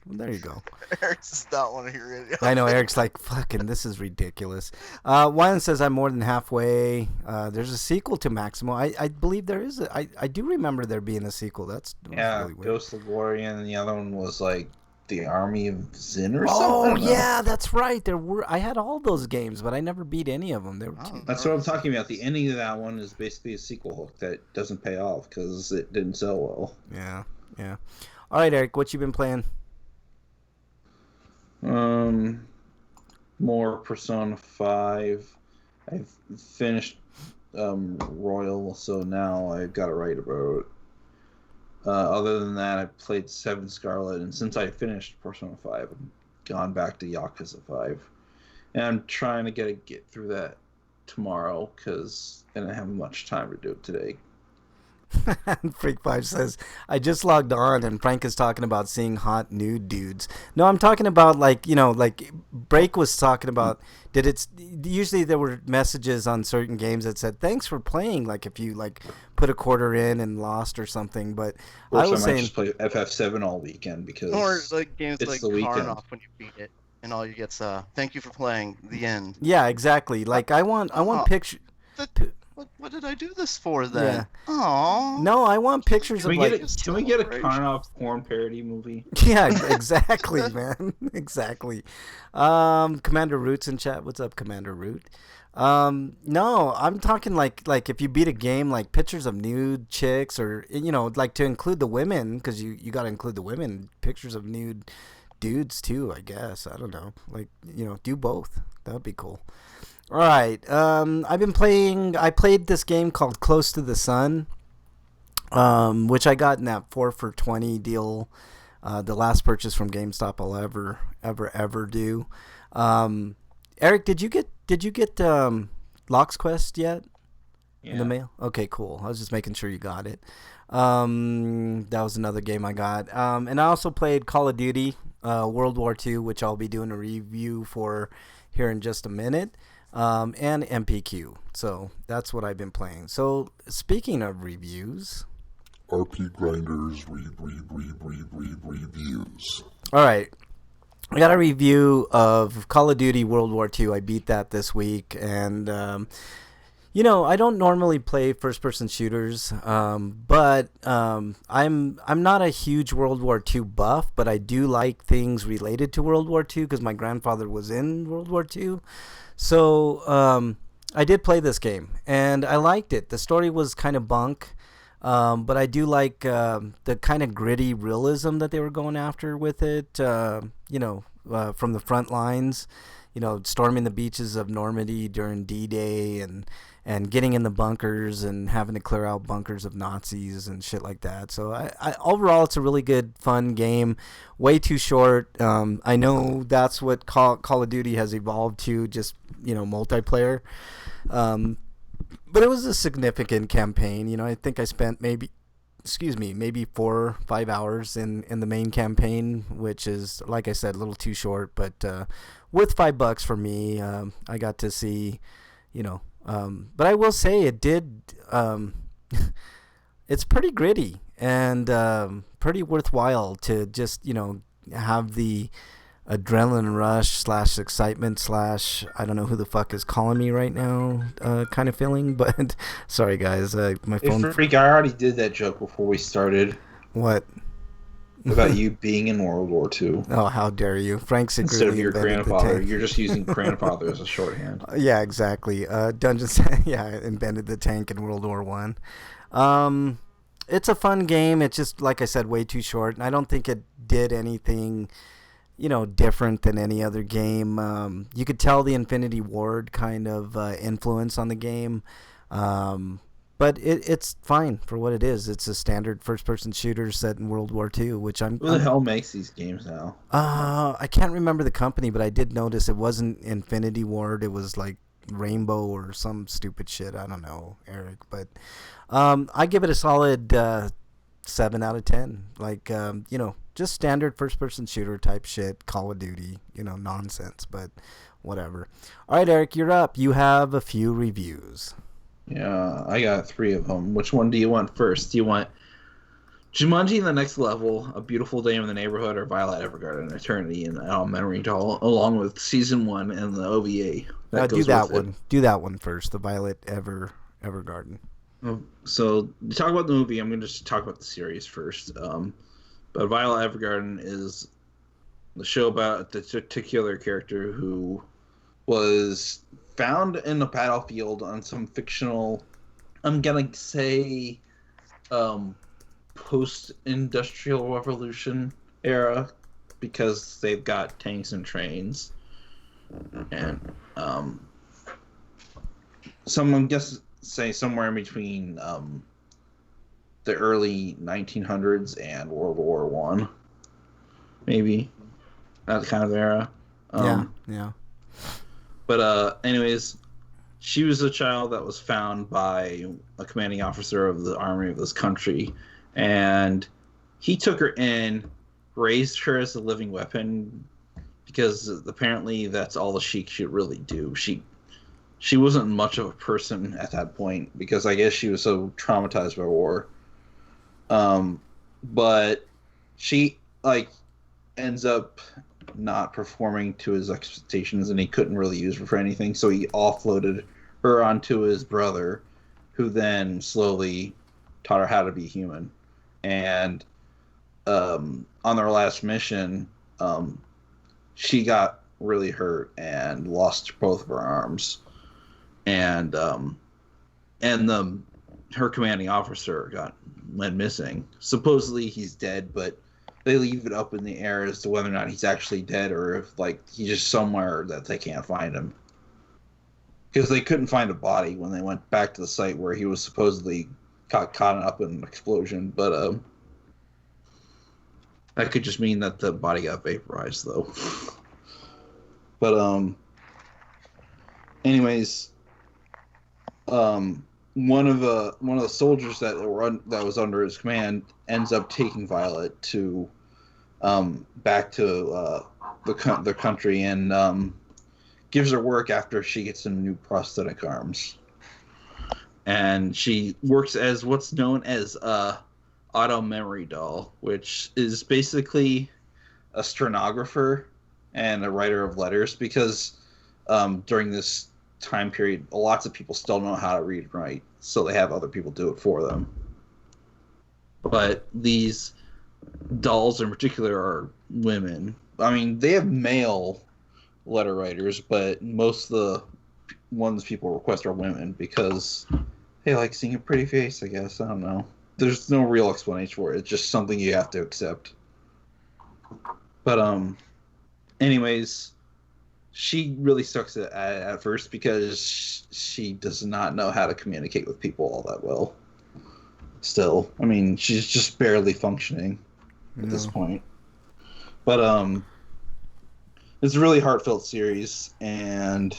there you go. Eric does not want to hear it. I know, Eric's like, fucking, this is ridiculous. Wyland says, I'm more than halfway. There's a sequel to Maximo. I believe there is. I do remember there being a sequel. That's really weird. Ghost of Gloria, and the other one was, like, the Army of Zin or something. Oh yeah, that's right. I had all those games, but I never beat any of them. That's what I'm talking about. The ending of that one is basically a sequel hook that doesn't pay off because it didn't sell well. Yeah. All right, Eric, what you been playing? More Persona 5. I've finished Royal, so now I've got to write about it. Other than that, I played 7 Scarlet, and since I finished Persona 5, I've gone back to Yakuza 5. And I'm trying to get through that tomorrow because I didn't have much time to do it today. Freak Five says, I just logged on and Frank is talking about seeing hot nude dudes. No, I'm talking about like Break was talking about, usually there were messages on certain games that said, thanks for playing, like if you like put a quarter in and lost or something, but I was saying, just play FF7 all weekend because or like games it's like the weekend. Karnoff when you beat it and all you get's thank you for playing, the end. Yeah, exactly. Like I want pictures. What did I do this for then? Yeah. Aww. No, I want pictures Can of can we get a Karnoff porn parody movie? Yeah, exactly, man. Exactly. Commander Root's in chat. What's up, Commander Root? No, I'm talking like if you beat a game, like pictures of nude chicks, or like to include the women, because you got to include the women, pictures of nude dudes too, I guess. I don't know. Like, do both. That would be cool. All right. I played this game called Close to the Sun, which I got in that 4 for $20 deal. The last purchase from GameStop I'll ever do. Eric, did you get Lock's Quest yet? Yeah. In the mail? Okay, cool. I was just making sure you got it. That was another game I got. And I also played Call of Duty World War II, which I'll be doing a review for here in just a minute. And MPQ. So that's what I've been playing. So speaking of reviews, RPGrinders reviews. All right. I got a review of Call of Duty World War II. I beat that this week, and I don't normally play first-person shooters, but I'm not a huge World War II buff, but I do like things related to World War II because my grandfather was in World War II. So I did play this game, and I liked it. The story was kind of bunk, but I do like the kind of gritty realism that they were going after with it, from the front lines, storming the beaches of Normandy during D-Day and getting in the bunkers and having to clear out bunkers of Nazis and shit like that. So I overall, it's a really good, fun game. Way too short. I know that's what Call of Duty has evolved to, just, multiplayer. But it was a significant campaign. I think I spent maybe 4 or 5 hours in the main campaign, which is, like I said, a little too short, but worth $5 for me. I got to see, but I will say it did. It's pretty gritty and pretty worthwhile to just have the adrenaline rush / excitement / I don't know who the fuck is calling me right now kind of feeling. But sorry guys, my phone. Hey, Freak, I already did that joke before we started. What? About you being in World War II. Oh, how dare you. Frank secretly instead of your grandfather, you're just using grandfather as a shorthand. Yeah, exactly. Dungeons, invented the tank in World War I. It's a fun game. It's just, like I said, way too short. And I don't think it did anything, different than any other game. You could tell the Infinity Ward kind of influence on the game. But it's fine for what it is. It's a standard first-person shooter set in World War II, which Who the hell makes these games now? I can't remember the company, but I did notice it wasn't Infinity Ward. It was like Rainbow or some stupid shit. I don't know, Eric. But I give it a solid 7 out of 10. Like, just standard first-person shooter type shit, Call of Duty, nonsense, but whatever. All right, Eric, you're up. You have a few reviews. Yeah, I got 3 of them. Which one do you want first? Do you want Jumanji: The Next Level, A Beautiful Day in the Neighborhood, or Violet Evergarden, Eternity and Memory Doll, along with Season 1 and the OVA? Do that one. Do that one first, the Violet Evergarden. So, to talk about the movie, I'm going to just talk about the series first. But Violet Evergarden is the show about the particular character who was found in a battlefield on some fictional, I'm gonna say, post-industrial revolution era, because they've got tanks and trains, and someone say somewhere in between the early 1900s and World War One, maybe that kind of era. Yeah. But anyways, she was a child that was found by a commanding officer of the army of this country, and he took her in, raised her as a living weapon, because apparently that's all the Sheik should really do. She wasn't much of a person at that point, because I guess she was so traumatized by war. But she ends up not performing to his expectations, and he couldn't really use her for anything, so he offloaded her onto his brother, who then slowly taught her how to be human. And on their last mission, she got really hurt and lost both of her arms, and her commanding officer went missing. Supposedly he's dead, but they leave it up in the air as to whether or not he's actually dead, or if he's just somewhere that they can't find him. Because they couldn't find a body when they went back to the site where he was supposedly caught up in an explosion. But that could just mean that the body got vaporized, though. But anyways, one of the soldiers that was under his command ends up taking Violet to back to the country, and gives her work after she gets some new prosthetic arms. And she works as what's known as a auto memory doll, which is basically a stenographer and a writer of letters, because during this time period, lots of people still know how to read and write, so they have other people do it for them. But these dolls in particular are women. I mean, they have male letter writers, but most of the ones people request are women, because they like seeing a pretty face, I guess. I don't know. There's no real explanation for it. It's just something you have to accept. But anyways, she really sucks at first, because she does not know how to communicate with people all that well. Still, I mean, she's just barely functioning at this point. But it's a really heartfelt series, and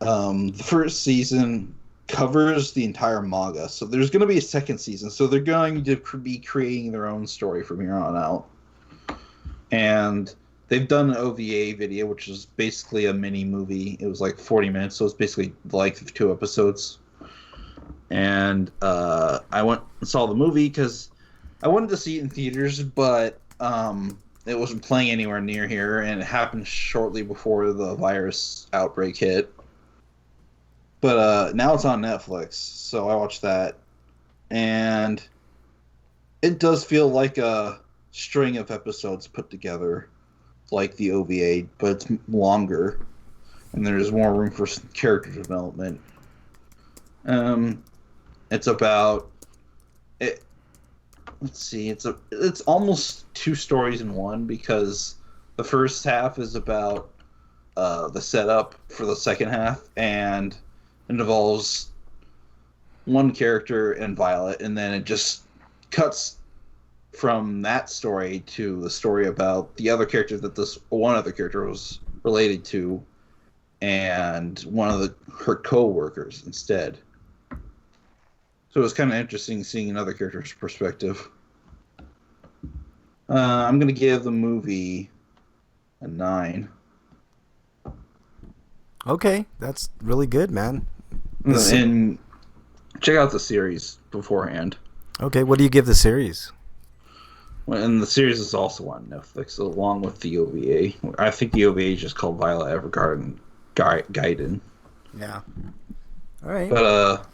the first season covers the entire manga. So there's going to be a second season. So they're going to be creating their own story from here on out. And they've done an OVA video, which is basically a mini movie. It was like 40 minutes, so it's basically the length of 2 episodes. And I went and saw the movie because I wanted to see it in theaters, but it wasn't playing anywhere near here, and it happened shortly before the virus outbreak hit. But now it's on Netflix, so I watched that. And it does feel like a string of episodes put together, like the OVA, but it's longer, and there's more room for character development. It's about it. Let's see. It's almost 2 stories in one, because the first half is about the setup for the second half, and it involves one character and Violet, and then it just cuts from that story to the story about the other character that this one other character was related to, and one of her co-workers instead. So it was kind of interesting seeing another character's perspective. I'm going to give the movie a 9. Okay, that's really good, man. And check out the series beforehand. Okay, what do you give the series? And the series is also on Netflix, along with the OVA. I think the OVA is just called Violet Evergarden Gaiden. Yeah. All right. But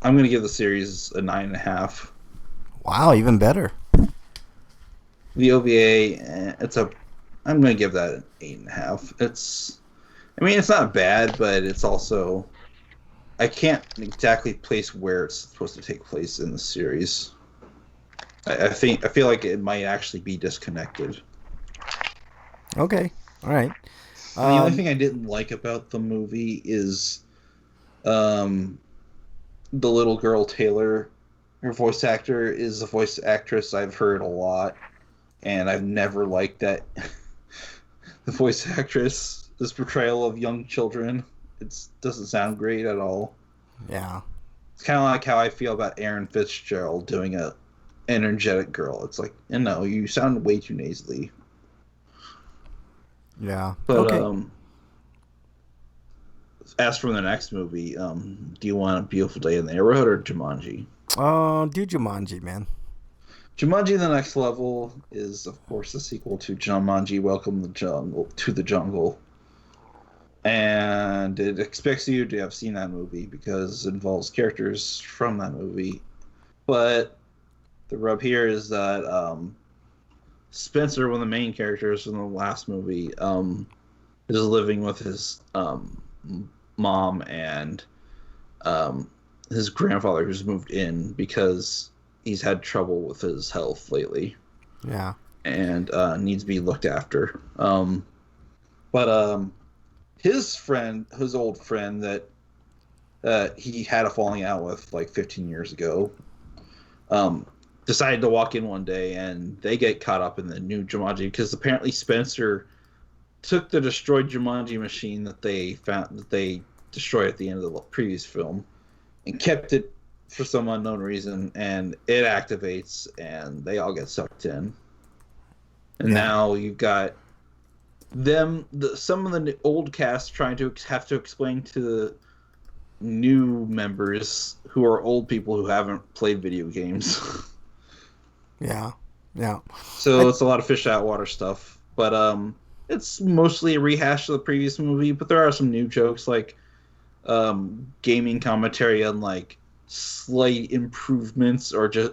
I'm going to give the series a 9.5. Wow, even better. The OVA, I'm going to give that an 8.5. It's not bad, but it's also, I can't exactly place where it's supposed to take place in the series. I feel like it might actually be disconnected. Okay, all right. The only thing I didn't like about the movie is the little girl Taylor. Her voice actor is a voice actress I've heard a lot, and I've never liked that. The voice actress, this portrayal of young children, It doesn't sound great at all. Yeah. It's kind of like how I feel about Aaron Fitzgerald doing a energetic girl. It's like, no, you sound way too nasally. Yeah. But okay. As for the next movie, do you want A Beautiful Day in the Neighborhood or Jumanji? Do Jumanji, man. Jumanji: The Next Level is, of course, the sequel to Jumanji: Welcome to the Jungle, and it expects you to have seen that movie because it involves characters from that movie. But the rub here is that Spencer, one of the main characters from the last movie, is living with his mom and his grandfather, who's moved in because he's had trouble with his health lately. Yeah. And needs to be looked after. But his old friend that he had a falling out with like 15 years ago, decided to walk in one day, and they get caught up in the new Jumanji because apparently Spencer took the destroyed Jumanji machine that they destroyed at the end of the previous film and kept it for some unknown reason, and it activates, and they all get sucked in. And now you've got some of the old cast trying to have to explain to the new members who are old people who haven't played video games. Yeah. So it's a lot of fish out of water stuff, but it's mostly a rehash of the previous movie. But there are some new jokes, like gaming commentary on like slight improvements or just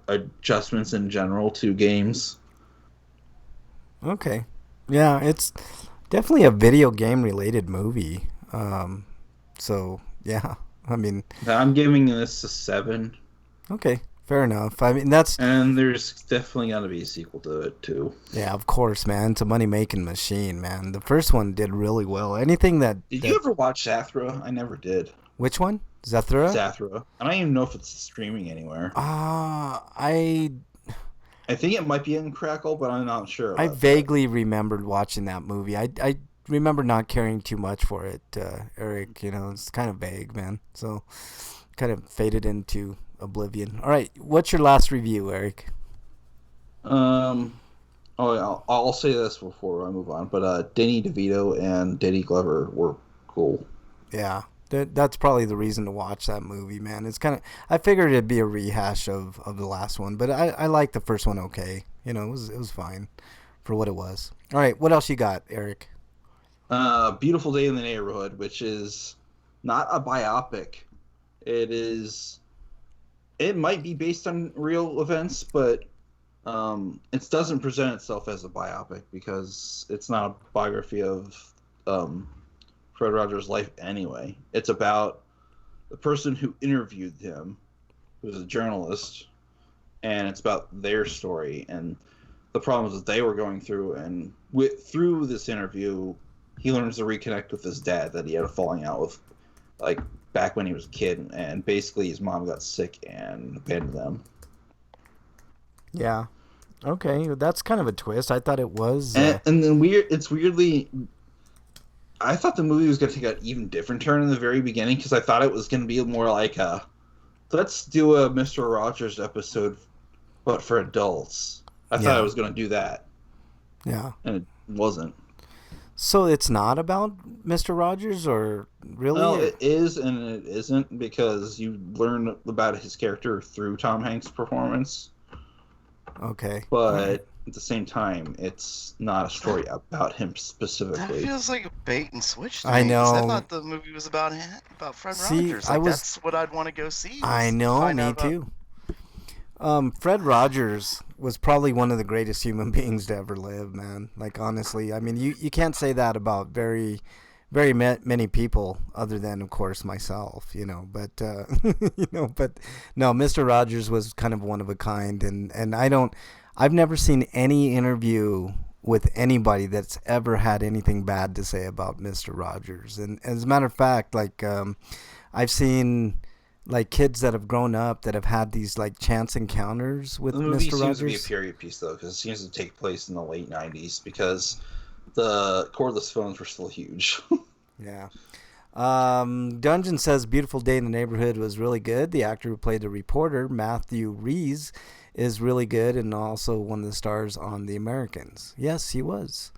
adjustments in general to games. Okay. Yeah, it's definitely a video game related movie. So yeah, I mean, I'm giving this a 7. Okay, fair enough. I mean, and there's definitely got to be a sequel to it too. Yeah, of course, man. It's a money making machine, man. The first one did really well. Anything that did you ever watch Zathura? I never did. Which one? Zathura? Zathura. I don't even know if it's streaming anywhere. I think it might be in Crackle, but I'm not sure. I vaguely remembered watching that movie. I remember not caring too much for it, Eric. You know, it's kind of vague, man. So, kind of faded into oblivion. All right, what's your last review, Eric? I'll say this before I move on, but Danny DeVito and Danny Glover were cool. Yeah. That's probably the reason to watch that movie, man. It's kind of, I figured it'd be a rehash of the last one, but I liked the first one okay. You know, it was fine for what it was. All right, what else you got, Eric? Beautiful Day in the Neighborhood, which is not a biopic. It might be based on real events, but it doesn't present itself as a biopic because it's not a biography of Fred Rogers' life anyway. It's about the person who interviewed him, who's a journalist, and it's about their story and the problems that they were going through. And through this interview, he learns to reconnect with his dad that he had a falling out with, like, back when he was a kid. And basically his mom got sick and abandoned them. Yeah. Okay, that's kind of a twist. I thought it was... And then it's weirdly... I thought the movie was going to take an even different turn in the very beginning because I thought it was going to be more like let's do a Mr. Rogers episode, but for adults. I thought I was going to do that. Yeah. And it wasn't. So it's not about Mr. Rogers, or really? Well, it is and it isn't, because you learn about his character through Tom Hanks' performance. Okay. But at the same time, it's not a story about him specifically. That feels like a bait and switch to I me, know. 'cause I thought the movie was about Fred Rogers. That's what I'd want to go see. I know, me too. Fred Rogers was probably one of the greatest human beings to ever live, man. Like, honestly, I mean, you can't say that about very many people other than, of course, myself, you know, but but no, Mr. Rogers was kind of one of a kind. And I've never seen any interview with anybody that's ever had anything bad to say about Mr. Rogers. And as a matter of fact, like, I've seen like kids that have grown up that have had these like chance encounters with Mr. Rogers. The movie seems to be a period piece, though, because it seems to take place in the late 90s, because the cordless phones were still huge. Yeah. Dungeon says Beautiful Day in the Neighborhood was really good. The actor who played the reporter, Matthew Rees, is really good and also one of the stars on The Americans. Yes, he was.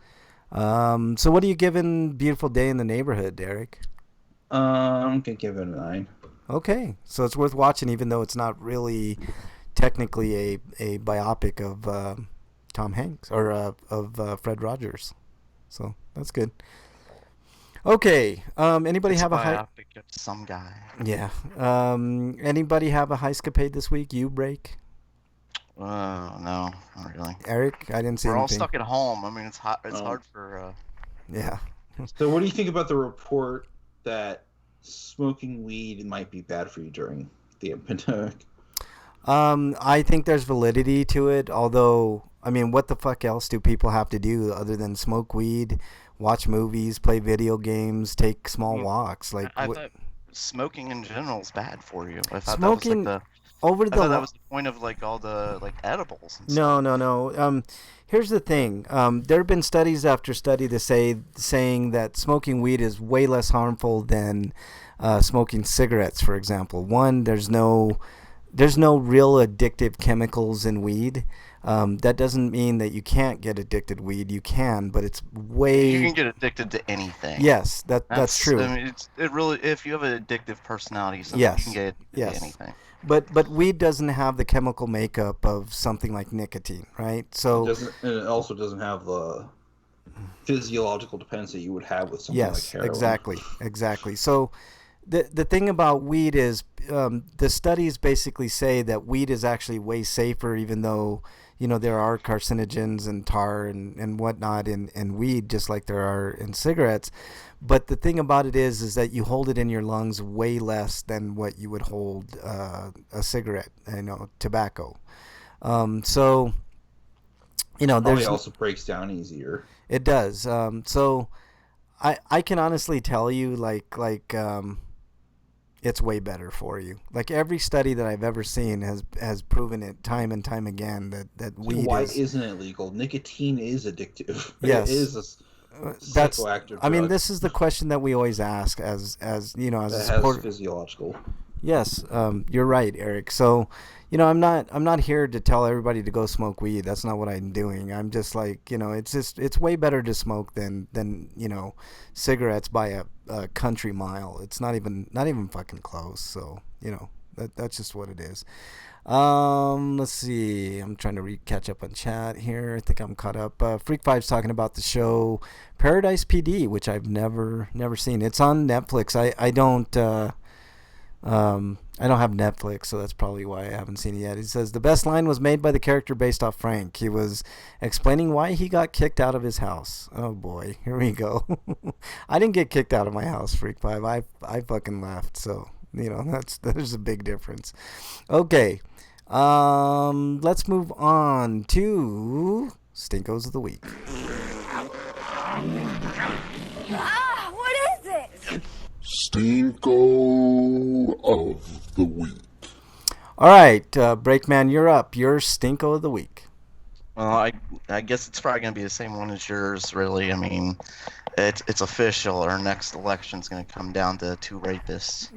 So what are you giving Beautiful Day in the Neighborhood, Derek? I'm going to give it a 9. Okay, so it's worth watching even though it's not really technically a biopic of Tom Hanks or of Fred Rogers. So that's good. Okay. Anybody It's have a a high? biopic of some guy. Yeah. Anybody have a high escapade this week? You break? No, not really. Eric, I didn't see We're anything. all stuck at home. I mean, it's hot. It's hard for. Yeah. So, what do you think about the report that smoking weed might be bad for you during the pandemic? I think there's validity to it. Although, I mean, what the fuck else do people have to do other than smoke weed, watch movies, play video games, take small walks? Like, I thought smoking in general is bad for you. I thought smoking that was over I thought that was the point of like all the like edibles and stuff. No. Here's the thing. There have been studies after study saying that smoking weed is way less harmful than smoking cigarettes, for example. One, there's no real addictive chemicals in weed. That doesn't mean that you can't get addicted to weed. You can, but it's way. You can get addicted to anything. Yes, that's true. I mean, it really, if you have an addictive personality, yes, you can get addicted to anything. But weed doesn't have the chemical makeup of something like nicotine, right? So and it also doesn't have the physiological dependency you would have with something like heroin. Exactly. So the thing about weed is the studies basically say that weed is actually way safer, even though there are carcinogens and tar and whatnot in weed, just like there are in cigarettes. But the thing about it is that you hold it in your lungs way less than what you would hold a cigarette, tobacco. So, there's also breaks down easier. It does. So, I can honestly tell you, it's way better for you. Like every study that I've ever seen has proven it time and time again that weed. Why isn't it legal? Nicotine is addictive. Yes. It is psychoactive drug. I mean, this is the question that we always ask as as a supporter. Physiological. Yes, you're right, Eric. So, I'm not here to tell everybody to go smoke weed. That's not what I'm doing. I'm just like, it's way better to smoke than cigarettes by a country mile. It's not even fucking close. So, that's just what it is. Let's see. I'm trying to catch up on chat here. I think I'm caught up. Freak Five's talking about the show Paradise PD, which I've never seen. It's on Netflix. I don't have Netflix, so that's probably why I haven't seen it yet. He says the best line was made by the character based off Frank. He was explaining why he got kicked out of his house. Oh boy, here we go. I didn't get kicked out of my house, Freak Five. I fucking left. So there's a big difference. Okay, let's move on to Stinkos of the Week. What is it? Stinko of the Week. All right, Breakman, you're up. Your Stinko of the Week. Well, I guess it's probably going to be the same one as yours, really. I mean, it's official. Our next election's going to come down to 2 rapists.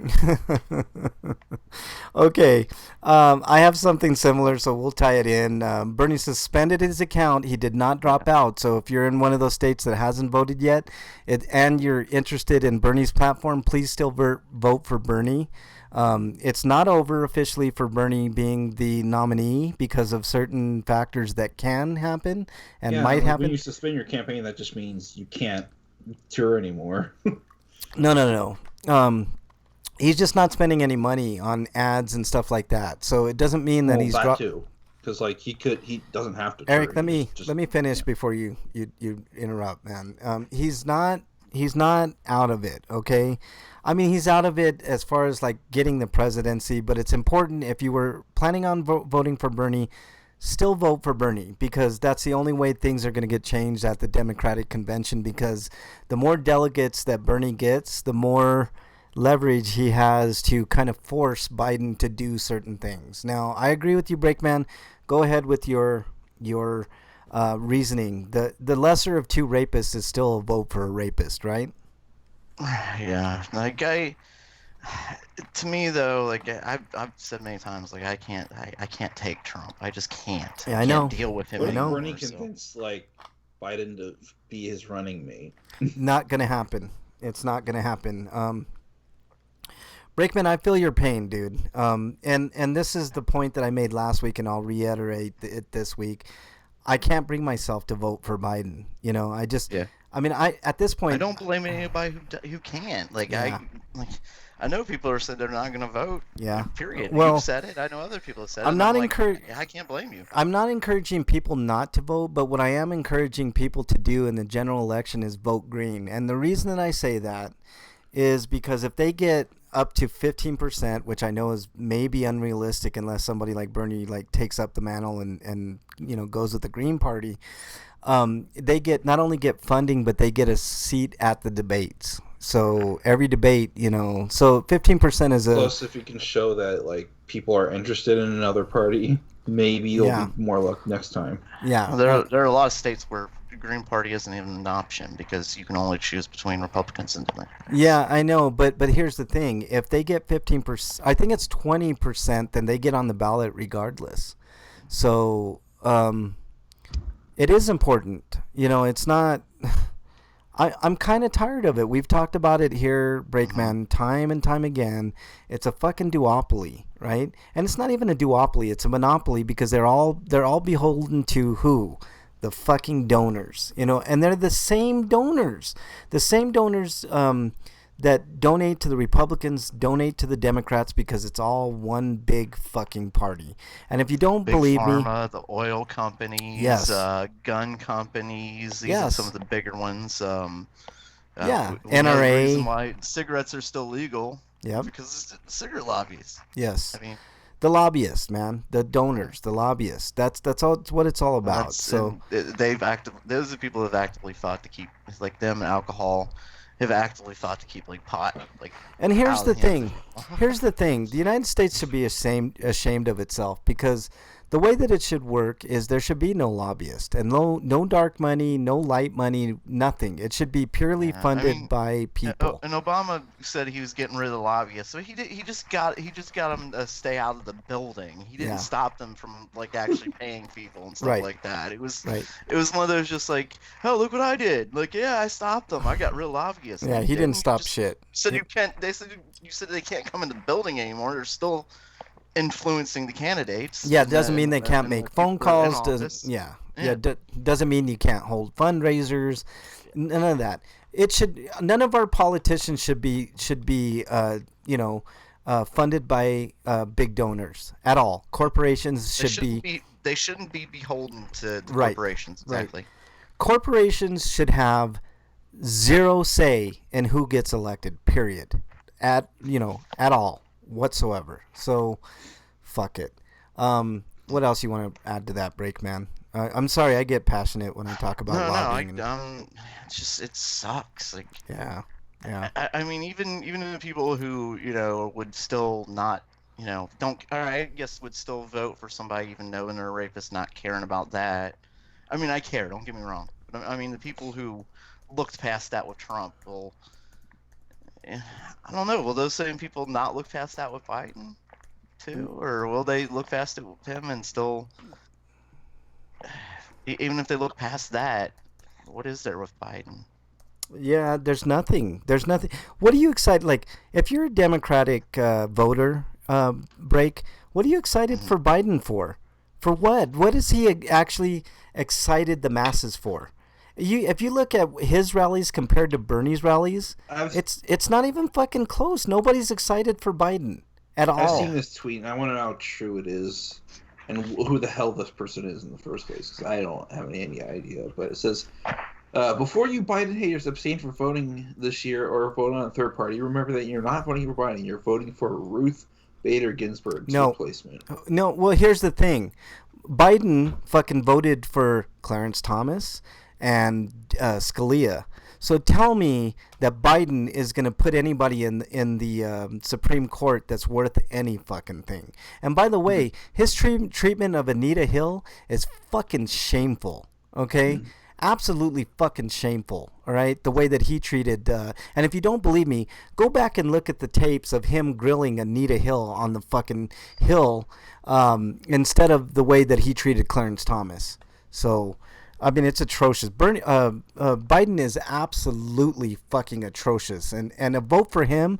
Okay. I have something similar, so we'll tie it in. Bernie suspended his account. He did not drop out. So if you're in one of those states that hasn't voted yet and you're interested in Bernie's platform, please still vote for Bernie. It's not over officially for Bernie being the nominee because of certain factors that can happen and might happen. When you suspend your campaign, that just means you can't tour anymore. No. He's just not spending any money on ads and stuff like that. So it doesn't mean that he's dropped. Too, because he doesn't have to. Eric, let me finish before you interrupt, man. He's not out of it. Okay. I mean, he's out of it as far as like getting the presidency, but it's important if you were planning on voting for Bernie, still vote for Bernie because that's the only way things are going to get changed at the Democratic convention because the more delegates that Bernie gets, the more leverage he has to kind of force Biden to do certain things. Now, I agree with you, Breakman. Go ahead with your reasoning. The lesser of 2 rapists is still a vote for a rapist, right? Yeah, like to me though, like I've said many times, like I can't take Trump. I just can't. Yeah, I I can't know. deal with him What if anymore. Bernie convinced like Biden to be his running mate? Not gonna happen. It's not gonna happen. Brakeman, I feel your pain, dude. And this is the point that I made last week, and I'll reiterate it this week. I can't bring myself to vote for Biden. You know, I just, Yeah. I mean, I at this point, I don't blame anybody who can't. Like Yeah. I know people are saying they're not going to vote. Yeah. Period. Well, You've said it. I know other people have said it. I'm not I can't blame you. I'm not encouraging people not to vote, but what I am encouraging people to do in the general election is vote green. And the reason that I say that is because if they get up to 15%, which I know is maybe unrealistic unless somebody like Bernie like takes up the mantle and you know goes with the Green Party, they get not only get funding but they get a seat at the debates. So every debate, you know, so 15% is a Plus, if you can show that like people are interested in another party, maybe you'll be more luck next time. Yeah, Well, there are a lot of states where the Green Party isn't even an option because you can only choose between Republicans and Democrats. Yeah, I know, but here's the thing: if they get 15%, I think it's 20%, then they get on the ballot regardless. So it is important. You know, it's not. I'm kind of tired of it. We've talked about it here, Brakeman, time and time again. It's a fucking duopoly, right? And it's not even a duopoly; it's a monopoly because they're all beholden to who? The fucking donors, you know, and they're the same donors that donate to the Republicans, donate to the Democrats because it's all one big fucking party. And if you don't believe Pharma, the oil companies, Yes. Gun companies, these are Yes. some of the bigger ones. Yeah, we know the NRA. reason why cigarettes are still legal. Yep. Because it's cigarette lobbyists. Yes. I mean, The lobbyists, man, the donors, the lobbyists. That's all. What it's all about. So those are the people who have actively fought to keep, like them and alcohol, have actively fought to keep like pot, like. And here's out the of the hands thing. of Here's the thing. The United States should be ashamed of itself because the way that it should work is there should be no lobbyist and no dark money, no light money, nothing. It should be purely funded by people. And Obama said he was getting rid of the lobbyists, so he just got them to stay out of the building. He didn't stop them from like actually paying people and stuff like that. It was one of those just like, oh, look what I did. Like, yeah, I stopped them. I got rid of lobbyists. Yeah, he didn't stop shit. Said you can't. You said they can't come in the building anymore. They're still influencing the candidates. Yeah, it doesn't mean they can't make phone calls. Doesn't doesn't mean you can't hold fundraisers. None of that. None of our politicians should be funded by big donors at all. Corporations They shouldn't be beholden to the corporations. Exactly. Right. Corporations should have zero say in who gets elected. Period. At all whatsoever. So, fuck it. What else you want to add to that, Brakeman? I'm sorry, I get passionate when I talk about lobbying. It sucks. Like, yeah. I mean, even the people who would still not, I guess would still vote for somebody even knowing they're a rapist, not caring about that. I mean, I care. Don't get me wrong. But I mean, the people who looked past that with Trump will. I don't know. Will those same people not look past that with Biden, too, or will they look past it with him and still? Even if they look past that, what is there with Biden? Yeah, there's nothing. What are you excited? Like, if you're a Democratic voter, Brake, what are you excited for Biden for? For what? What is he actually excited the masses for? If you look at his rallies compared to Bernie's rallies, it's not even fucking close. Nobody's excited for Biden at all. I've seen this tweet, and I want to know how true it is, and who the hell this person is in the first place, because I don't have any idea. But it says, before you Biden haters abstain from voting this year or vote on a third party, remember that you're not voting for Biden. You're voting for Ruth Bader Ginsburg's replacement. No, well, here's the thing. Biden fucking voted for Clarence Thomas and Scalia. So tell me that Biden is going to put anybody in the Supreme Court that's worth any fucking thing. And by the way, his treatment of Anita Hill is fucking shameful. Okay, absolutely fucking shameful. All right, the way that he treated. And if you don't believe me, go back and look at the tapes of him grilling Anita Hill on the fucking hill, instead of the way that he treated Clarence Thomas. So, I mean, it's atrocious. Biden is absolutely fucking atrocious, and a vote for him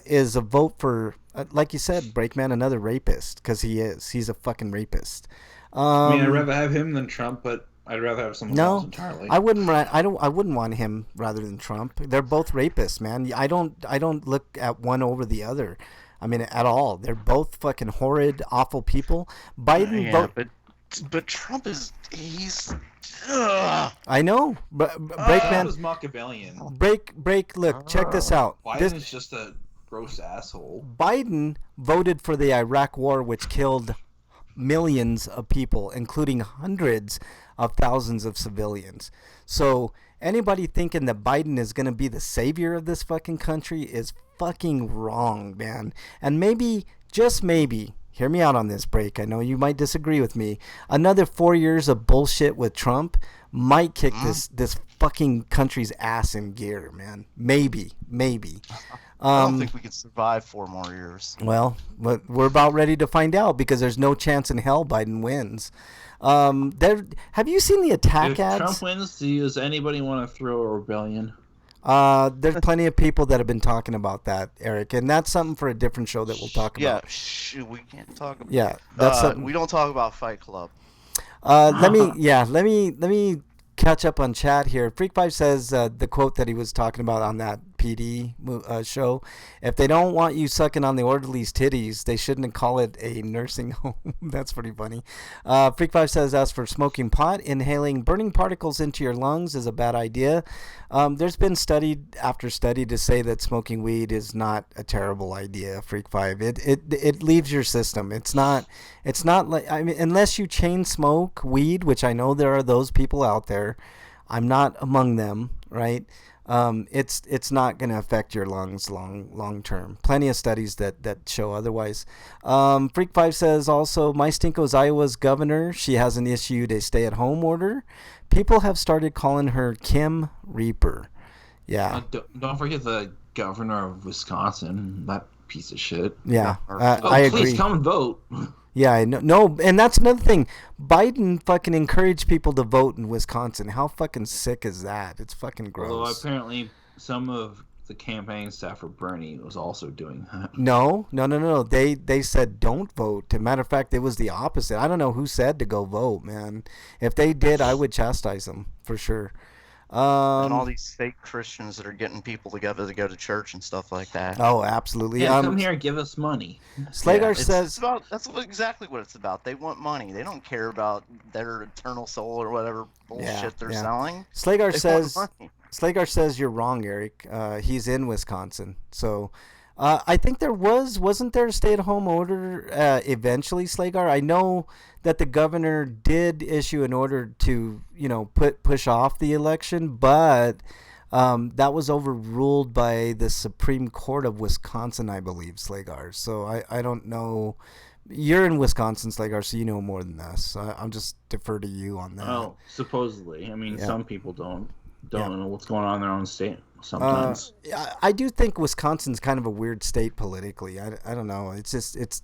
is a vote for, like you said, Breakman, another rapist, because he is. He's a fucking rapist. I mean, I'd rather have him than Trump, but I'd rather have someone else entirely. I wouldn't want him rather than Trump. They're both rapists, man. I don't look at one over the other. I mean, at all. They're both fucking horrid, awful people. Biden but Trump he's. I know, but Breakman was Machiavellian. Look, check this out. Biden is just a gross asshole. Biden voted for the Iraq War, which killed millions of people, including hundreds of thousands of civilians. So anybody thinking that Biden is going to be the savior of this fucking country is fucking wrong, man. And maybe, just maybe, hear me out on this, Break. I know you might disagree with me. Another 4 years of bullshit with Trump might kick this fucking country's ass in gear, man. Maybe. I don't think we can survive 4 more years. Well, we're about ready to find out, because there's no chance in hell Biden wins. Have you seen the attack ads? If Trump wins, does anybody want to throw a rebellion? There's plenty of people that have been talking about that, Eric, and that's something for a different show that we'll talk about. Yeah, we can't talk about. Yeah, that's something. We don't talk about Fight Club. Let me catch up on chat here. Freak5 says the quote that he was talking about on that PD show: if they don't want you sucking on the orderly's titties, they shouldn't call it a nursing home. That's pretty funny. Freak5 says, as for smoking pot, inhaling burning particles into your lungs is a bad idea. There's been study after study to say that smoking weed is not a terrible idea. Freak5, it leaves your system. It's not like, I mean, unless you chain smoke weed, which I know there are those people out there. I'm not among them, right? It's not going to affect your lungs long term. Plenty of studies that show otherwise. Freak5 says also, my Stinko's Iowa's governor. She hasn't issued a stay-at-home order. People have started calling her Kim Reaper. Yeah. Don't forget the governor of Wisconsin. That piece of shit. Yeah. I agree. Please come and vote. Yeah, I know. No, and that's another thing. Biden fucking encouraged people to vote in Wisconsin. How fucking sick is that? It's fucking gross. Although apparently some of the campaign staff for Bernie was also doing that. No. They said don't vote. As a matter of fact, it was the opposite. I don't know who said to go vote, man. If they did, I would chastise them for sure. And all these fake Christians that are getting people together to go to church and stuff like that. Oh, absolutely. Yeah, come here and give us money. Slagar says that's exactly what it's about. They want money. They don't care about their eternal soul or whatever bullshit they're selling. Slagar says you're wrong, Eric. He's in Wisconsin, so. I think wasn't there a stay-at-home order eventually, Slagar? I know that the governor did issue an order to, push off the election, but that was overruled by the Supreme Court of Wisconsin, I believe, Slagar. So I don't know. You're in Wisconsin, Slagar, so you know more than us. I'll just defer to you on that. Oh, supposedly. I mean, some people don't know what's going on in their own state. Sometimes I do think Wisconsin's kind of a weird state politically. I don't know. It's just it's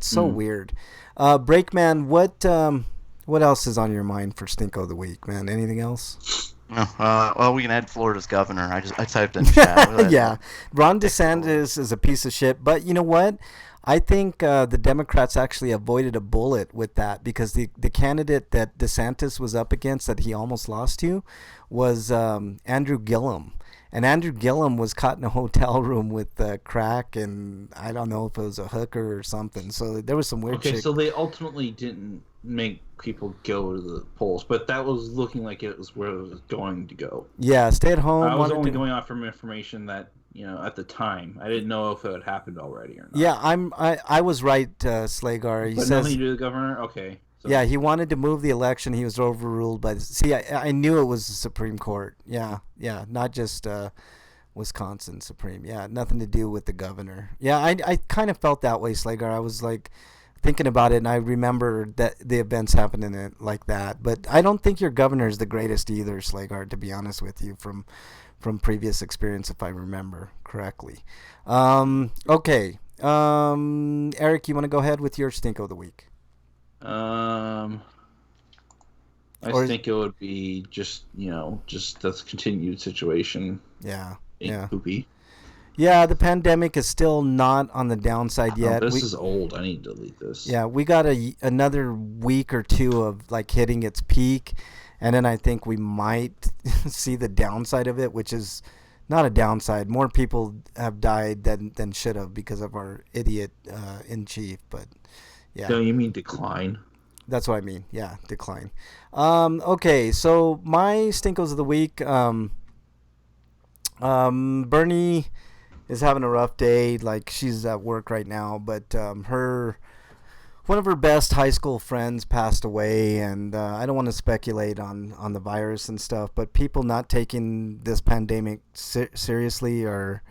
so weird. Breakman, what else is on your mind for Stinko of the Week, man? Anything else? Well, we can add Florida's governor. I typed in chat. Yeah, Ron DeSantis is a piece of shit. But you know what? I think the Democrats actually avoided a bullet with that, because the candidate that DeSantis was up against that he almost lost to was Andrew Gillum. And Andrew Gillum was caught in a hotel room with crack, and I don't know if it was a hooker or something. So there was some weird shit. So they ultimately didn't make people go to the polls, but that was looking like it was where it was going to go. Yeah, stay at home. I was only going off from information that, at the time. I didn't know if it had happened already or not. Yeah, I was right, Slagar. But nothing to do with the governor? Okay. So. Yeah, he wanted to move the election. He was overruled by I knew it was the Supreme Court. Yeah, not just Wisconsin Supreme. Yeah, nothing to do with the governor. Yeah, I kind of felt that way, Slagar. I was like, thinking about it, and I remember that the events happening like that. But I don't think your governor is the greatest either, Slagar, to be honest with you, from previous experience, if I remember correctly. Okay. Eric, you want to go ahead with your stink of the week? I think it would be just this continued situation. Yeah. Poopy. Yeah, the pandemic is still not on the downside yet. This is old. I need to delete this. Yeah, we got another week or two of like hitting its peak, and then I think we might see the downside of it, which is not a downside. More people have died than should have because of our idiot in chief. But yeah. No, you mean decline? That's what I mean. Yeah, decline. Okay, so my stinkos of the week. Bernie is having a rough day. Like, she's at work right now, but one of her best high school friends passed away, and I don't want to speculate on the virus and stuff, but people not taking this pandemic seriously are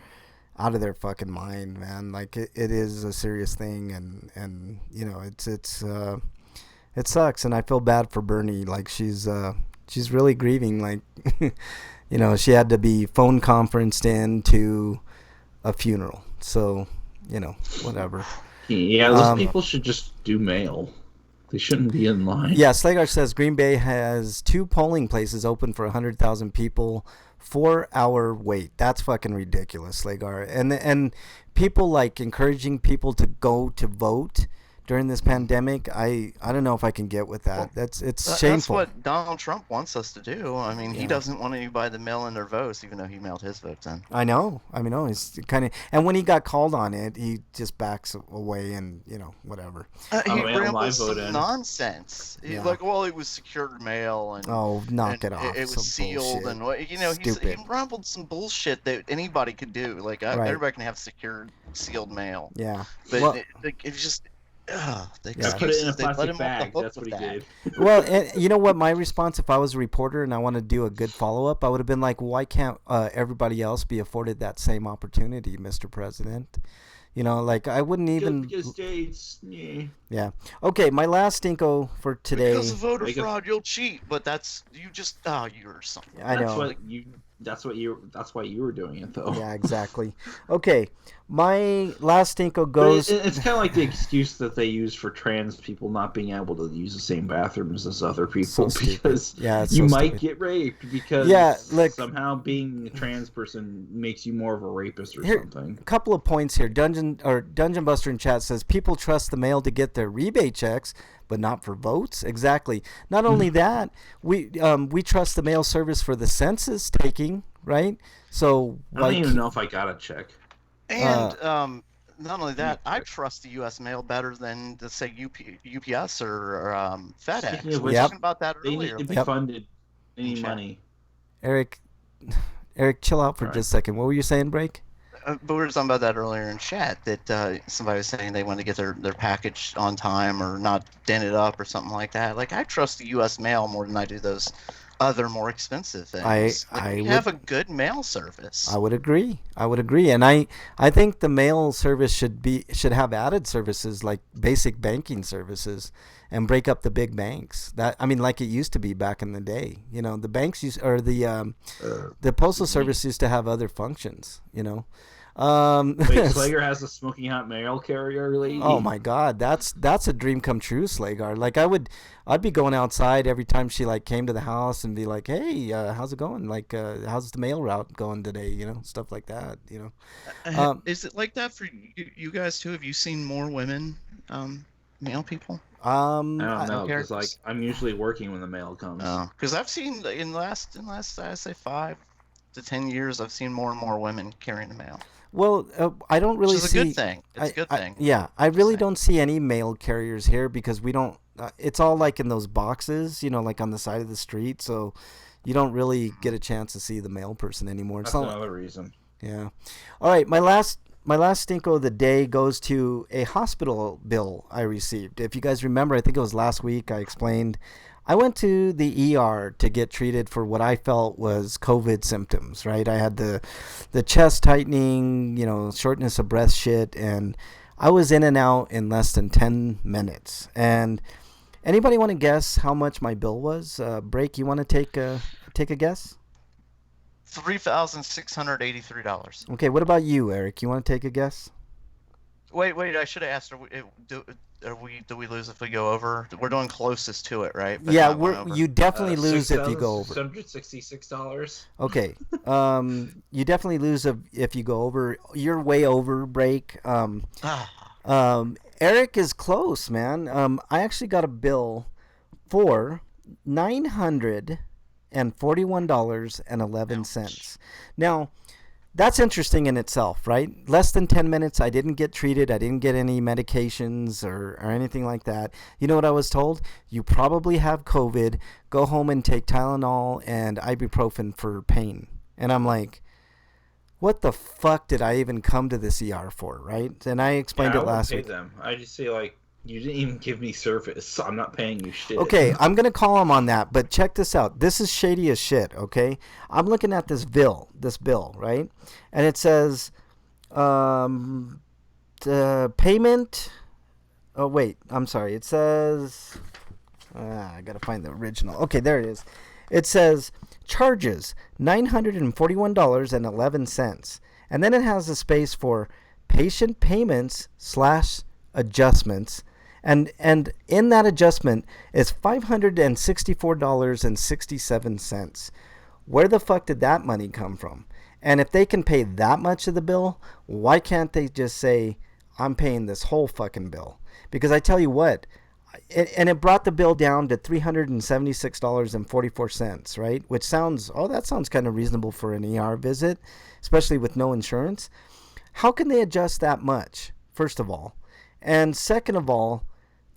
out of their fucking mind, man. Like, it is a serious thing, and it sucks, and I feel bad for Bernie. Like, she's really grieving. Like, she had to be phone conferenced in to a funeral. So, whatever. Yeah, those people should just do mail. They shouldn't be in line. Yeah, Slagar says Green Bay has 2 polling places open for 100,000 people, 4-hour wait. That's fucking ridiculous, Slagar. And people like encouraging people to go to vote during this pandemic. I don't know if I can get with that. It's shameful. That's what Donald Trump wants us to do. I mean, he doesn't want anybody to mail in their votes, even though he mailed his votes in. I know. He's kind of, and when he got called on it, he just backs away and whatever. He rambles some nonsense. Yeah. Like, well, it was secured mail, and knock it off. It was sealed, bullshit. He rambled some bullshit that anybody could do. Like, everybody can have secured, sealed mail. Yeah, but it's just. Put it in a plastic bag. That's what he did. Well, and you know what? My response, if I was a reporter and I want to do a good follow-up, I would have been like, why can't everybody else be afforded that same opportunity, Mr. President? Like, I wouldn't even... Because states, yeah. Okay, my last stinko for today... Because of voter fraud, you'll cheat, but you're something. I know. That's why you were doing it, though. Yeah, exactly. Okay, my last stinko goes... It's kind of like the excuse that they use for trans people not being able to use the same bathrooms as other people, because you might get raped because somehow being a trans person makes you more of a rapist or something. A couple of points here. Dungeon Buster in chat says people trust the mail to get their rebate checks, but not for votes. Exactly. Not only that, we trust the mail service for the census taking, right? So I don't even know if I got a check. And not only that, I trust the U.S. mail better than, let's say, UPS or FedEx. We were talking about that earlier. They need to be funded. They need money. Eric, chill out for just a second. What were you saying, Break? But we were talking about that earlier in chat, that somebody was saying they want to get their package on time or not dented up or something like that. Like, I trust the U.S. mail more than I do those other more expensive things. We have a good mail service. I would agree, and I think the mail service should have added services like basic banking services and break up the big banks. Like it used to be back in the day. The banks the postal service used to have other functions. Wait, Slager has a smoking hot mail carrier lady? Oh my God, that's a dream come true, Slagar. Like, I'd be going outside every time she like came to the house and be like, hey, how's it going? Like, how's the mail route going today? Stuff like that. Is it like that for you guys too? Have you seen more women mail people? I don't know, because I'm usually working when the mail comes. Because I've seen in the last I say 5 to 10 years, I've seen more and more women carrying the mail. Well, I don't really see. It's a good thing. It's a good thing. I really don't see any mail carriers here because we don't. It's all like in those boxes, like on the side of the street. So you don't really get a chance to see the mail person anymore. That's another reason. Yeah. All right. My last stinko of the day goes to a hospital bill I received. If you guys remember, I think it was last week. I explained. I went to the ER to get treated for what I felt was COVID symptoms, right? I had the chest tightening, shortness of breath shit, and I was in and out in less than 10 minutes. And anybody want to guess how much my bill was? Break, you want to take a guess? $3,683. Okay, what about you, Eric? You want to take a guess? Wait, I should have asked. Do we lose if we go over? We're doing closest to it, right? But yeah, you definitely lose if you go over. $666. Okay, you definitely lose if you go over. You're way over, Break. Eric is close, man. I actually got a bill for $941.11. Now, that's interesting in itself, right? Less than 10 minutes. I didn't get treated. I didn't get any medications or anything like that. You know what I was told? You probably have COVID. Go home and take Tylenol and ibuprofen for pain. And I'm like, what the fuck did I even come to this ER for, right? And I explained it last week. Them. I just say, like, you didn't even give me service. So I'm not paying you shit. Okay, I'm going to call him on that, but check this out. This is shady as shit, okay? I'm looking at this bill, right? And it says the payment. Oh, wait. I'm sorry. It says I got to find the original. Okay, there it is. It says charges $941.11. And then it has a space for patient payments / adjustments. And in that adjustment is $564.67. Where the fuck did that money come from? And if they can pay that much of the bill, why can't they just say, I'm paying this whole fucking bill? Because I tell you what, it brought the bill down to $376.44, right? Which sounds kind of reasonable for an ER visit, especially with no insurance. How can they adjust that much, first of all? And second of all,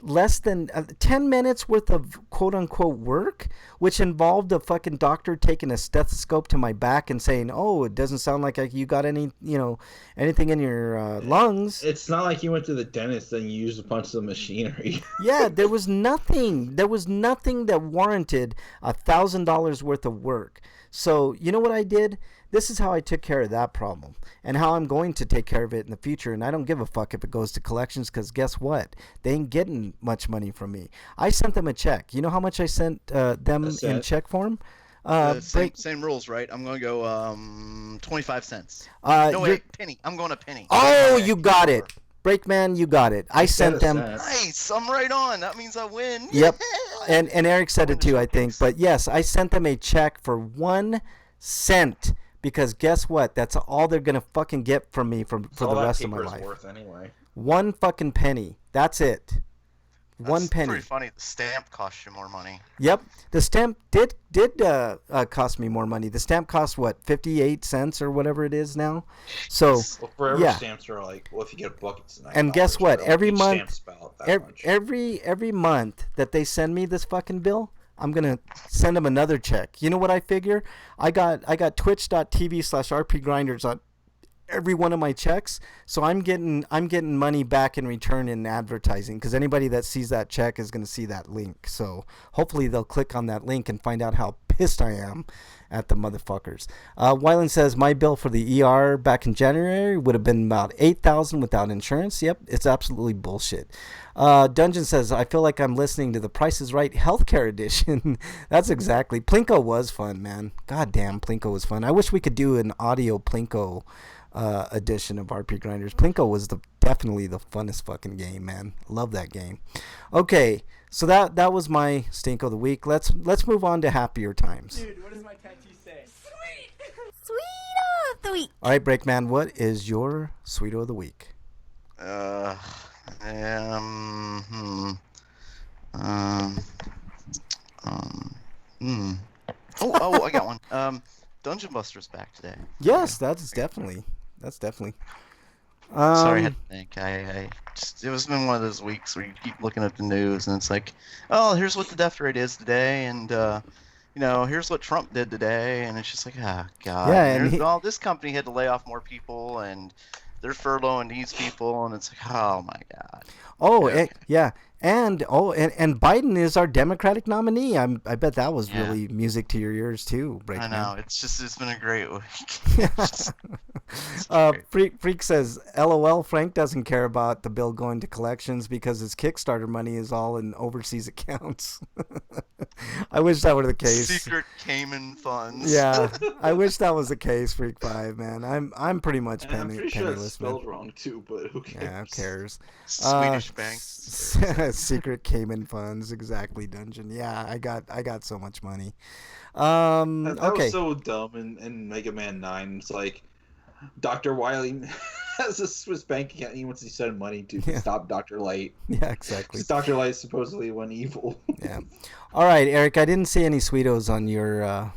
less than 10 minutes worth of quote-unquote work, which involved a fucking doctor taking a stethoscope to my back and saying, oh, it doesn't sound like you got anything in your lungs. It's not like you went to the dentist and you used a bunch of machinery. Yeah, there was nothing that warranted $1,000 worth of work. So you know what I did? This is how I took care of that problem and how I'm going to take care of it in the future. And I don't give a fuck if it goes to collections, because guess what? They ain't getting much money from me. I sent them a check. You know how much I sent them in check form? Same rules, right? I'm going to go 25 cents. Penny. I'm going to penny. Oh, you got it. Breakman, you got it. I sent them. Nice. I'm right on. That means I win. Yep. And Eric said it too, I think. But yes, I sent them a check for 1 cent. Because guess what? That's all they're going to fucking get from me for the rest of my life. Worth anyway. 1 fucking penny. That's it. One penny. Pretty funny. The stamp costs you more money. Yep. The stamp did cost me more money. The stamp cost, what, 58 cents or whatever it is now? So, forever stamps are like, well, if you get a bucket, it's $9. And guess what? Every month, every month that they send me this fucking bill, I'm going to send them another check. You know what I figure? I got twitch.tv/RPGrinders on every one of my checks. So I'm getting money back in return in advertising, because anybody that sees that check is going to see that link. So hopefully they'll click on that link and find out how pissed I am at the motherfuckers. Wyland says my bill for the ER back in January would have been about $8,000 without insurance. Yep, it's absolutely bullshit. Dungeon says I feel like I'm listening to the Price is Right Healthcare Edition. That's exactly. Plinko was fun, man. God damn, Plinko was fun. I wish we could do an audio Plinko edition of RPGrinders. Plinko was definitely the funnest fucking game, man. Love that game. Okay, so that was my stink of the week. Let's move on to happier times. Dude, what does my tattoo say? Sweet! Sweet of the week. All right, Breakman, what is your sweet of the week? Oh, I got one. Dungeon Buster's back today. Yes, that's definitely. Sorry, I had to think. It was been one of those weeks where you keep looking at the news and it's like, oh, here's what the death rate is today, and here's what Trump did today, and it's just like, oh god. Yeah, and this company had to lay off more people, and they're furloughing these people, and it's like, oh my god. Oh, okay. Yeah. And and Biden is our Democratic nominee. I bet that was really music to your ears too, Breakman. I know. It's been a great week. Freak says, "LOL. Frank doesn't care about the bill going to collections because his Kickstarter money is all in overseas accounts." I wish that were the case. Secret Cayman funds. Yeah, I wish that was the case, Freak 5, man. I'm pretty much I'm pretty sure it's penniless, spelled wrong too, but who cares? Yeah, who cares? Swedish banks. Secret Cayman funds, exactly. Dungeon. Yeah, I got so much money. That was so dumb in Mega Man 9. It's like Dr. Wily has a Swiss bank account and he wants to send money to stop Dr. Light. Yeah, exactly. Because Dr. Light supposedly went evil. Yeah. All right, Eric, I didn't see any Sweetos on your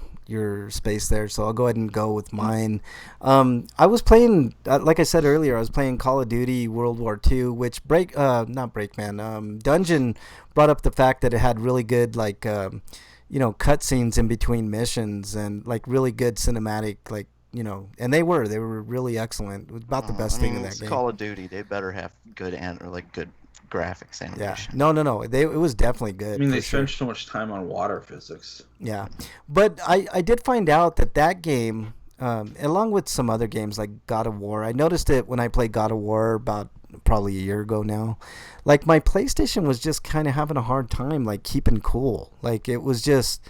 space there, so I'll go ahead and go with mine. I was playing, like I said earlier, I was playing Call of Duty World War II, which Dungeon brought up the fact that it had really good cutscenes in between missions and like really good cinematic and they were really excellent. It was about the best thing in that game. Call of Duty, they better have good good graphics animation. Yeah. No. It was definitely good. I mean, they spent so much time on water physics. Yeah. But I did find out that game, along with some other games like God of War, I noticed it when I played God of War about probably a year ago now. Like, my PlayStation was just kind of having a hard time, like, keeping cool. Like, it was just,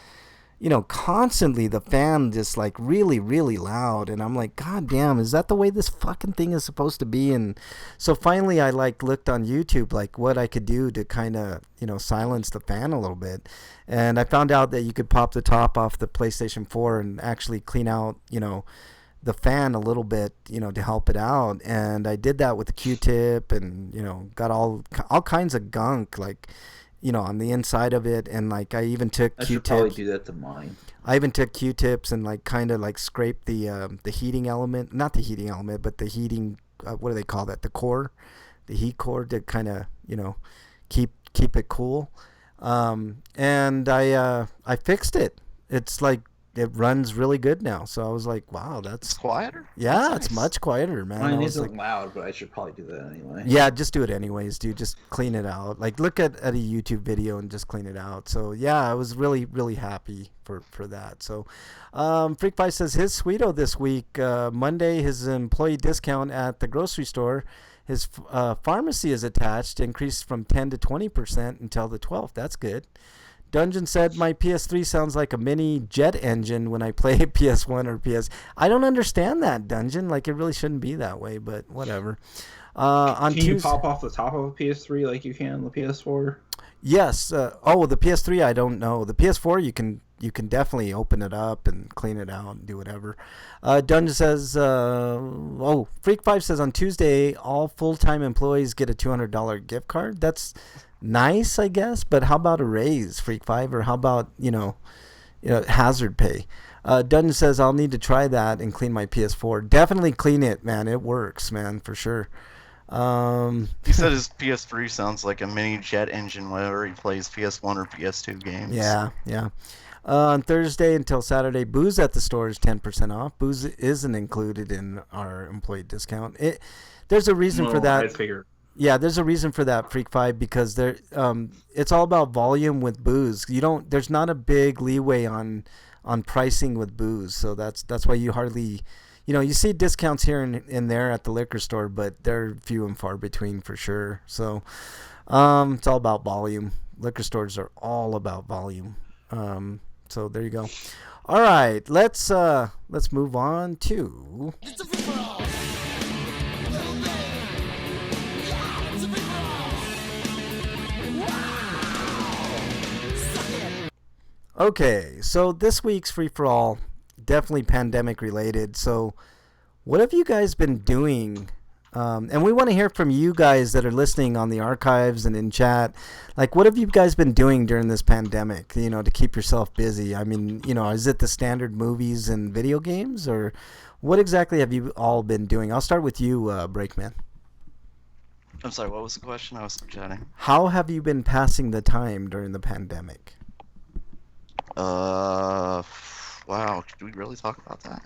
constantly the fan just, like, really, really loud. And I'm like, God damn, is that the way this fucking thing is supposed to be? And so finally I, like, looked on YouTube, like, what I could do to kind of, silence the fan a little bit. And I found out that you could pop the top off the PlayStation 4 and actually clean out, the fan a little bit, to help it out. And I did that with the Q-tip and, got all kinds of gunk, like, on the inside of it. And like, I even took Q-tips. I should probably do that to mine. I even took Q-tips and like kind of like scraped the heating element, not the heating element, but the heating, what do they call that? The core, the heat core, to kind of, keep it cool. And I fixed it. It's like, it runs really good now. So I was like, wow, that's quieter. Yeah, that's it's much quieter, man. Mine isn't loud, but I should probably do that anyway. Yeah, just do it anyways, dude. Just clean it out. Like, look at a YouTube video and just clean it out. So yeah, I was really, really happy for that. So Freak Pie says his Sweeto this week, Monday, his employee discount at the grocery store, his pharmacy is attached, increased from 10 to 20% until the 12th. That's good. Dungeon said, my PS3 sounds like a mini jet engine when I play PS1 or PS. I don't understand that, Dungeon. Like, it really shouldn't be that way, but whatever. Can you pop off the top of a PS3 like you can the PS4? Yes. The PS3, I don't know. The PS4, you can definitely open it up and clean it out and do whatever. Dungeon says, Freak5 says, on Tuesday, all full-time employees get a $200 gift card. That's nice, I guess, but how about a raise, Freak 5, or how about hazard pay? Dungeon says, I'll need to try that and clean my PS4. Definitely clean it, man. It works, man, for sure. He said his PS3 sounds like a mini jet engine whenever he plays PS1 or PS2 games. Yeah. On Thursday until Saturday, booze at the store is 10% off. Booze isn't included in our employee discount. There's a reason for that. I figured. Yeah, there's a reason for that, Freak 5, because it's all about volume with booze. There's not a big leeway on pricing with booze, so that's why you hardly, you see discounts here and there at the liquor store, but they're few and far between for sure. So it's all about volume. Liquor stores are all about volume. So there you go. All right, let's move on to. It's a free-for-all. Okay, so this week's free-for-all, definitely pandemic related. So what have you guys been doing? And we want to hear from you guys that are listening on the archives and in chat. Like, what have you guys been doing during this pandemic, to keep yourself busy? I mean, is it the standard movies and video games, or what exactly have you all been doing? I'll start with you, Breakman. I'm sorry, what was the question? I was chatting. How have you been passing the time during the pandemic? Wow, do we really talk about that?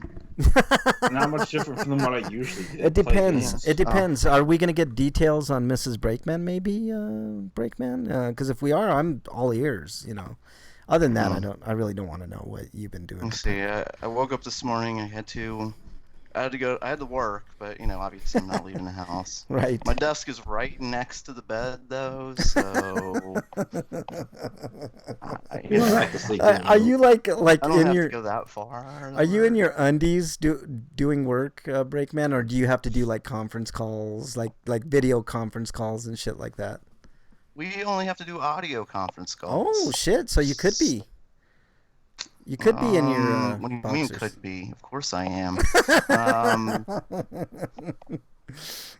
Not much different from what I usually do. It depends. It depends. Are we going to get details on Mrs. Brakeman, maybe, Brakeman? Because if we are, I'm all ears, you know. Other than that, I really don't want to know what you've been doing. Let's see. I woke up this morning. I had to work, but obviously I'm not leaving the house. Right. My desk is right next to the bed, though, so. Are you like I don't in have your? to go that far. Are you in your undies doing work, Brakeman, or do you have to do like conference calls, like video conference calls and shit like that? We only have to do audio conference calls. Oh shit! So you could be. You could be in your what do you boxers. mean could be? Of course I am.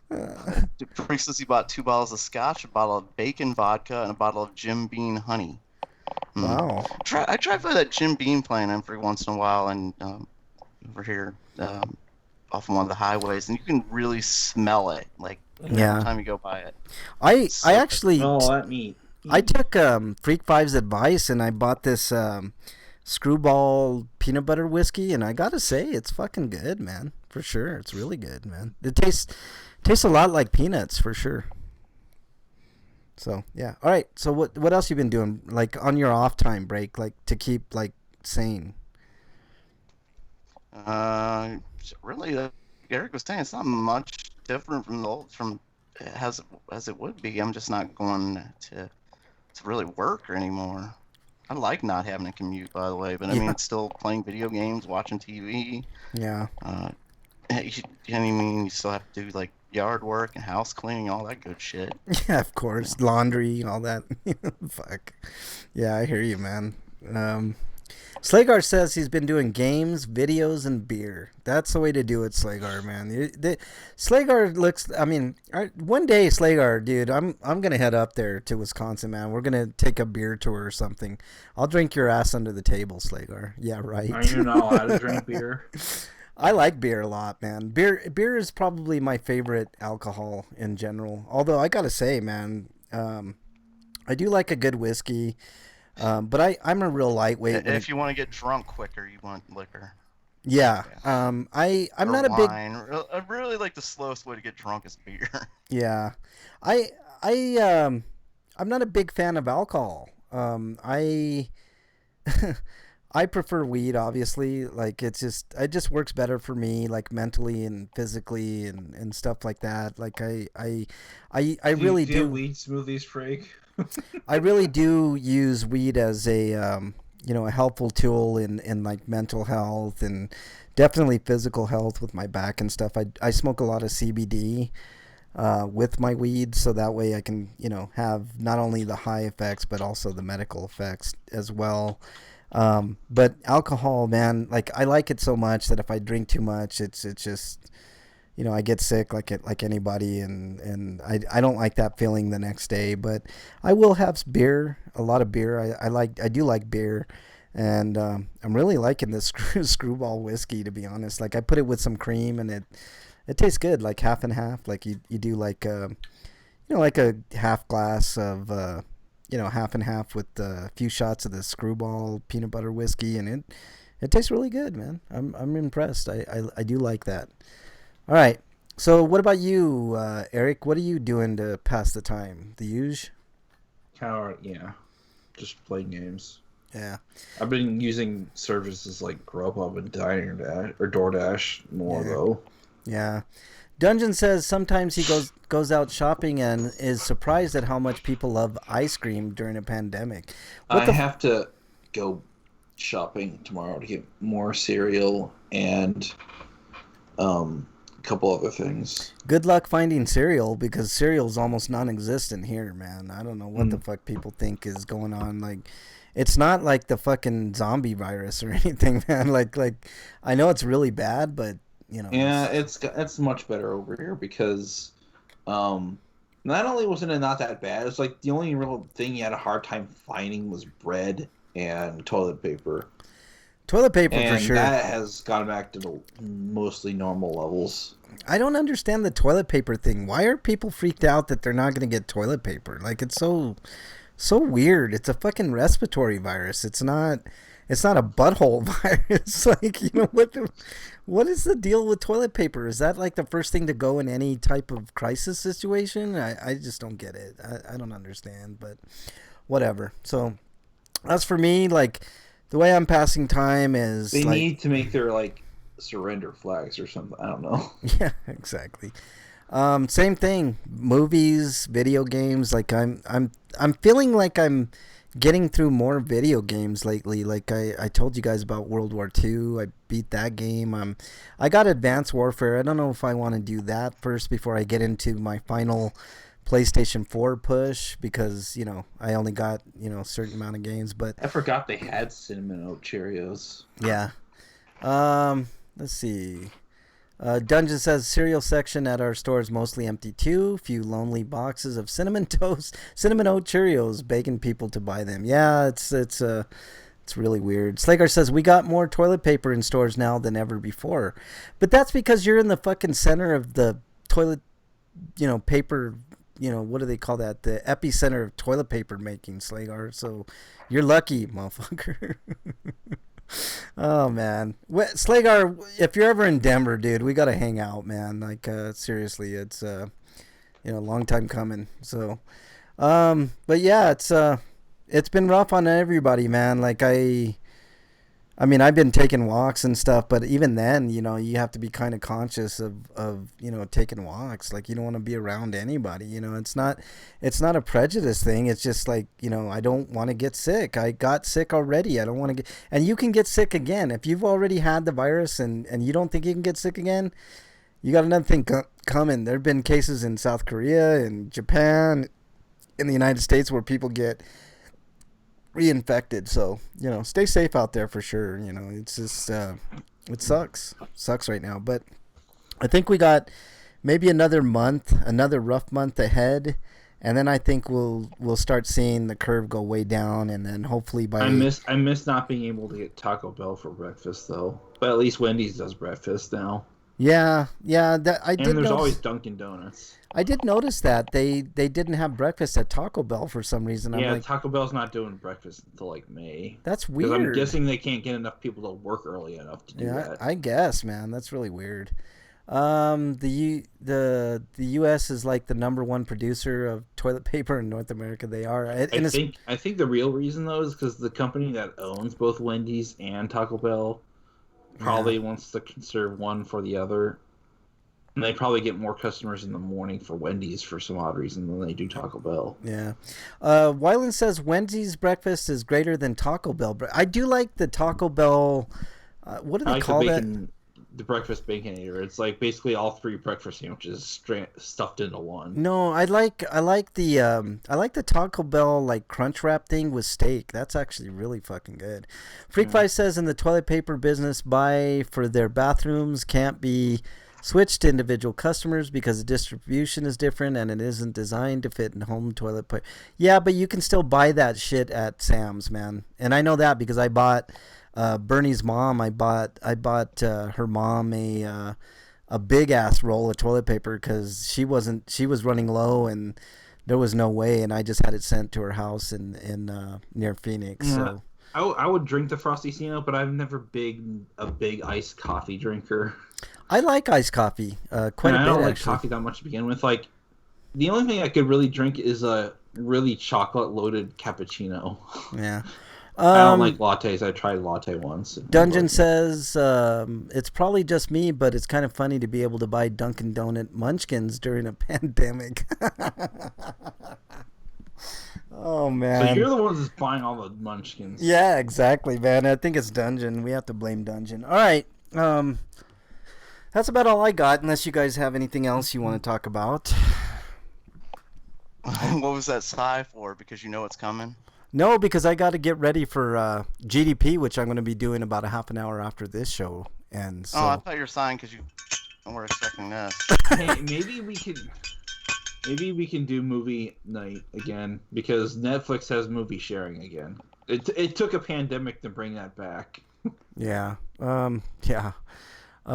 The priest says he bought 2 bottles of scotch, a bottle of bacon vodka, and a bottle of Jim Beam honey. Wow. I try to play that Jim Beam playing every once in a while, and over here off of one of the highways, and you can really smell it, like every time you go by it. I actually let me. I took Freak Five's advice and I bought this Screwball peanut butter whiskey, and I gotta say it's fucking good, man. For sure, it's really good, man. It tastes a lot like peanuts, for sure. So yeah, all right. So what else you been doing, like on your off time break, like to keep like sane? Really, Eric was saying it's not much different from as it would be. I'm just not going to really work anymore. I like not having a commute, by the way, but I mean, it's still playing video games, watching TV. Yeah. You still have to do like yard work and house cleaning, all that good shit. Yeah, of course, laundry, all that. Fuck. Yeah, I hear you, man. Slagar says he's been doing games, videos, and beer. That's the way to do it, Slagar, man. Slagar looks. I mean, one day, Slagar, dude, I'm gonna head up there to Wisconsin, man. We're gonna take a beer tour or something. I'll drink your ass under the table, Slagar. Yeah, right. Are you not allowed to drink beer? I like beer a lot, man. Beer is probably my favorite alcohol in general. Although I gotta say, man, I do like a good whiskey. But I'm a real lightweight. If you want to get drunk quicker, you want liquor. Yeah. I'm not a big. I really like the slowest way to get drunk is beer. Yeah. I'm not a big fan of alcohol. I prefer weed, obviously. Like it just works better for me, like mentally and physically and stuff like that. Like I really do. Weed smoothies, Frank. I really do use weed as a a helpful tool in like mental health and definitely physical health with my back and stuff. I smoke a lot of CBD with my weed, so that way I can have not only the high effects but also the medical effects as well. But alcohol, man, like I like it so much that if I drink too much, it's just I get sick like anybody, and I don't like that feeling the next day. But I will have beer, a lot of beer. I do like beer, and I'm really liking this Screwball whiskey, to be honest. Like I put it with some cream, and it tastes good, like half and half. Like you do like like a half glass of half and half with a few shots of the Screwball peanut butter whiskey, and it tastes really good, man. I'm impressed. I do like that. All right. So what about you, Eric? What are you doing to pass the time? The usual? Yeah. Just playing games. Yeah. I've been using services like Grubhub and DoorDash more, though. Yeah. Dungeon says sometimes he goes out shopping and is surprised at how much people love ice cream during a pandemic. I have to go shopping tomorrow to get more cereal and a couple other things. Good luck finding cereal, because cereal's almost non-existent here, man. I don't know what the fuck people think is going on. Like, it's not like the fucking zombie virus or anything, man. Like I know it's really bad, but yeah, it's much better over here because not only wasn't it not that bad, it's like the only real thing you had a hard time finding was bread and toilet paper. Toilet paper, for sure. And that has gone back to mostly normal levels. I don't understand the toilet paper thing. Why are people freaked out that they're not going to get toilet paper? Like, it's so weird. It's a fucking respiratory virus. It's not it's not a butthole virus. Like, you know what is the deal with toilet paper? Is that like the first thing to go in any type of crisis situation? I just don't get it. I don't understand, but whatever. So as for me, like the way I'm passing time is they like, need to make their like surrender flags or something. I don't know. Yeah, exactly. Same thing. Movies, video games. Like I'm feeling like I'm getting through more video games lately. Like I told you guys about World War II. I beat that game. I got Advanced Warfare. I don't know if I want to do that first before I get into my final PlayStation 4 push, because, you know, I only got, you know, a certain amount of games. But I forgot they had Cinnamon Oat Cheerios. Yeah. Let's see. Dungeon says cereal section at our store is mostly empty too. Few lonely boxes of cinnamon toast, cinnamon oat Cheerios, begging people to buy them. Yeah, it's really weird. Slagar says we got more toilet paper in stores now than ever before, but that's because you're in the fucking center of the toilet, you know, paper. You know, what do they call that? The epicenter of toilet paper making, Slagar. So you're lucky, motherfucker. Oh man, Slagar, if you're ever in Denver, dude, we gotta hang out, man. Like seriously, it's you know, a long time coming. So but yeah, it's been rough on everybody, man. Like I mean, I've been taking walks and stuff, but even then, you know, you have to be kind of conscious of, you know, taking walks. Like, you don't want to be around anybody, you know. It's not a prejudice thing. It's just like, you know, I don't want to get sick. I got sick already. I don't want to get, and you can get sick again. If you've already had the virus and you don't think you can get sick again, you got another thing coming. There have been cases in South Korea and Japan, in the United States, where people get reinfected. So, you know, stay safe out there for sure. You know, it's just it sucks right now, but I think we got maybe another rough month ahead, and then I think we'll start seeing the curve go way down, and then hopefully by I miss not being able to get Taco Bell for breakfast though, but at least Wendy's does breakfast now. Yeah, that I did. And there's always Dunkin' Donuts. I did notice that they didn't have breakfast at Taco Bell for some reason. Yeah, I'm like, Taco Bell's not doing breakfast until like May. That's weird. Because I'm guessing they can't get enough people to work early enough to do that. I guess, man, that's really weird. The U.S. is like the number one producer of toilet paper in North America. They are. I think the real reason though is because the company that owns both Wendy's and Taco Bell probably wants to conserve one for the other. And they probably get more customers in the morning for Wendy's for some odd reason than they do Taco Bell. Yeah. Wyland says Wendy's breakfast is greater than Taco Bell. I do like the Taco Bell. What do they call that? The breakfast Baconator. It's like basically all three breakfast sandwiches stuffed into one. No, I like the Taco Bell like crunch wrap thing with steak. That's actually really fucking good. Freak5 says in the toilet paper business, buy for their bathrooms can't be switched to individual customers because the distribution is different and it isn't designed to fit in home toilet paper. Yeah, but you can still buy that shit at Sam's, man. And I know that because I bought Bernie's mom. I bought her mom a big ass roll of toilet paper because she was running low and there was no way, and I just had it sent to her house in near Phoenix. Yeah. So I would drink the Frosty-Cino, but I've never been a big iced coffee drinker. I like iced coffee quite a bit. I don't like coffee that much to begin with. Like, the only thing I could really drink is a really chocolate-loaded cappuccino. Yeah. I don't like lattes. I tried latte once. Dungeon says it's probably just me, but it's kind of funny to be able to buy Dunkin' Donut munchkins during a pandemic. Oh man! So you're the ones that's buying all the munchkins. Yeah, exactly, man. I think it's Dungeon. We have to blame Dungeon. All right. That's about all I got. Unless you guys have anything else you want to talk about. What was that sigh for? Because you know it's coming. No, because I got to get ready for GDP, which I'm going to be doing about a half an hour after this show ends. So. Oh, I thought you were sighing because you were expecting this. Hey, maybe we can do movie night again because Netflix has movie sharing again. It took a pandemic to bring that back. Yeah. Yeah.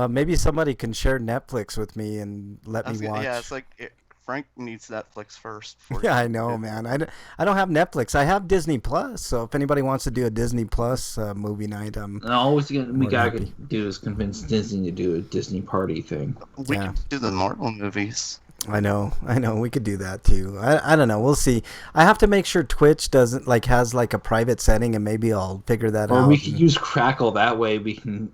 Maybe somebody can share Netflix with me and let me watch. Yeah, it's like Frank needs Netflix first. Yeah, I know, man. I don't have Netflix. I have Disney Plus. So if anybody wants to do a Disney Plus movie night, all we gotta do is convince Disney to do a Disney party thing. We can do the Marvel movies. I know. We could do that too. I don't know. We'll see. I have to make sure Twitch doesn't has a private setting, and maybe I'll figure that out. Or we could use Crackle. That way we can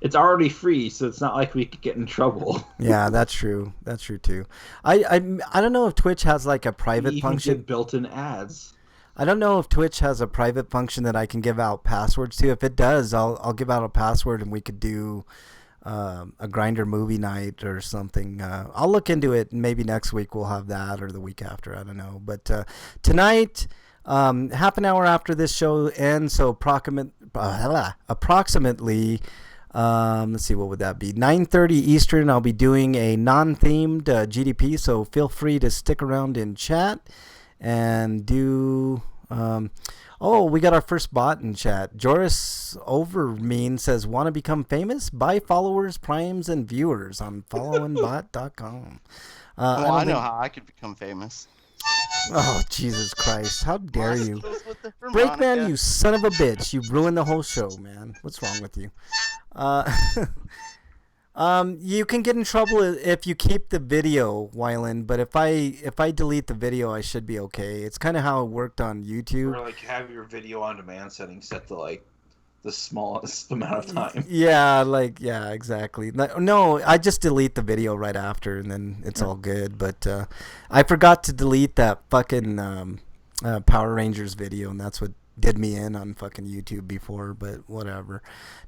it's already free, so it's not like we could get in trouble. Yeah, that's true. That's true too. I don't know if Twitch has a private function. Get built-in ads. I don't know if Twitch has a private function that I can give out passwords to. If it does, I'll give out a password, and we could do a Grinder movie night or something. I'll look into it, and maybe next week we'll have that, or the week after. I don't know. But tonight, half an hour after this show ends, so approximately. Let's see, what would that be? 9:30 Eastern. I'll be doing a non-themed GDP, so feel free to stick around in chat and do. We got our first bot in chat. Joris Overmean says, "Want to become famous? Buy followers, primes, and viewers on followingbot.com." I know how I could become famous. Oh, Jesus Christ. How dare you. Breakman, you son of a bitch. You ruined the whole show, man. What's wrong with you? You can get in trouble if you keep the video, Wyland, but if I delete the video, I should be okay. It's kind of how it worked on YouTube. Or have your video on demand settings set to the smallest amount of time. Yeah, exactly. No, I just delete the video right after, and then it's all good. But I forgot to delete that fucking Power Rangers video, and that's what did me in on fucking YouTube before. But whatever.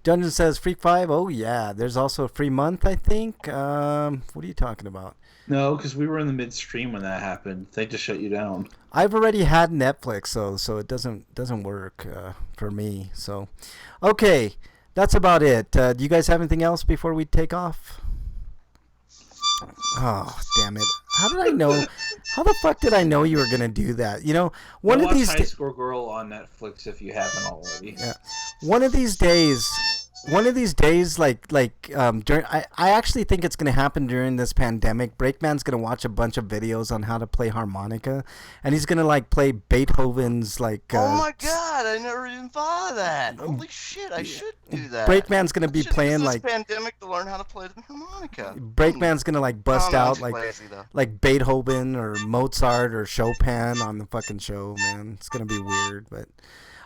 Dungeon says Freak 5. Oh yeah, there's also a free month, I think. What are you talking about? No, because we were in the midstream when that happened. They just shut you down. I've already had Netflix, so it doesn't work for me. So, okay, that's about it. Do you guys have anything else before we take off? Oh, damn it! How did I know? How the fuck did I know you were gonna do that? One of these High Score Girl on Netflix if you haven't already. Yeah, one of these days, during I actually think it's gonna happen during this pandemic. Breakman's gonna watch a bunch of videos on how to play harmonica, and he's gonna play Beethoven's oh my god! I never even thought of that. Holy shit! I should do that. Breakman's gonna be playing this pandemic to learn how to play the harmonica. Breakman's gonna bust out lazy, Beethoven or Mozart or Chopin on the fucking show, man. It's gonna be weird, but.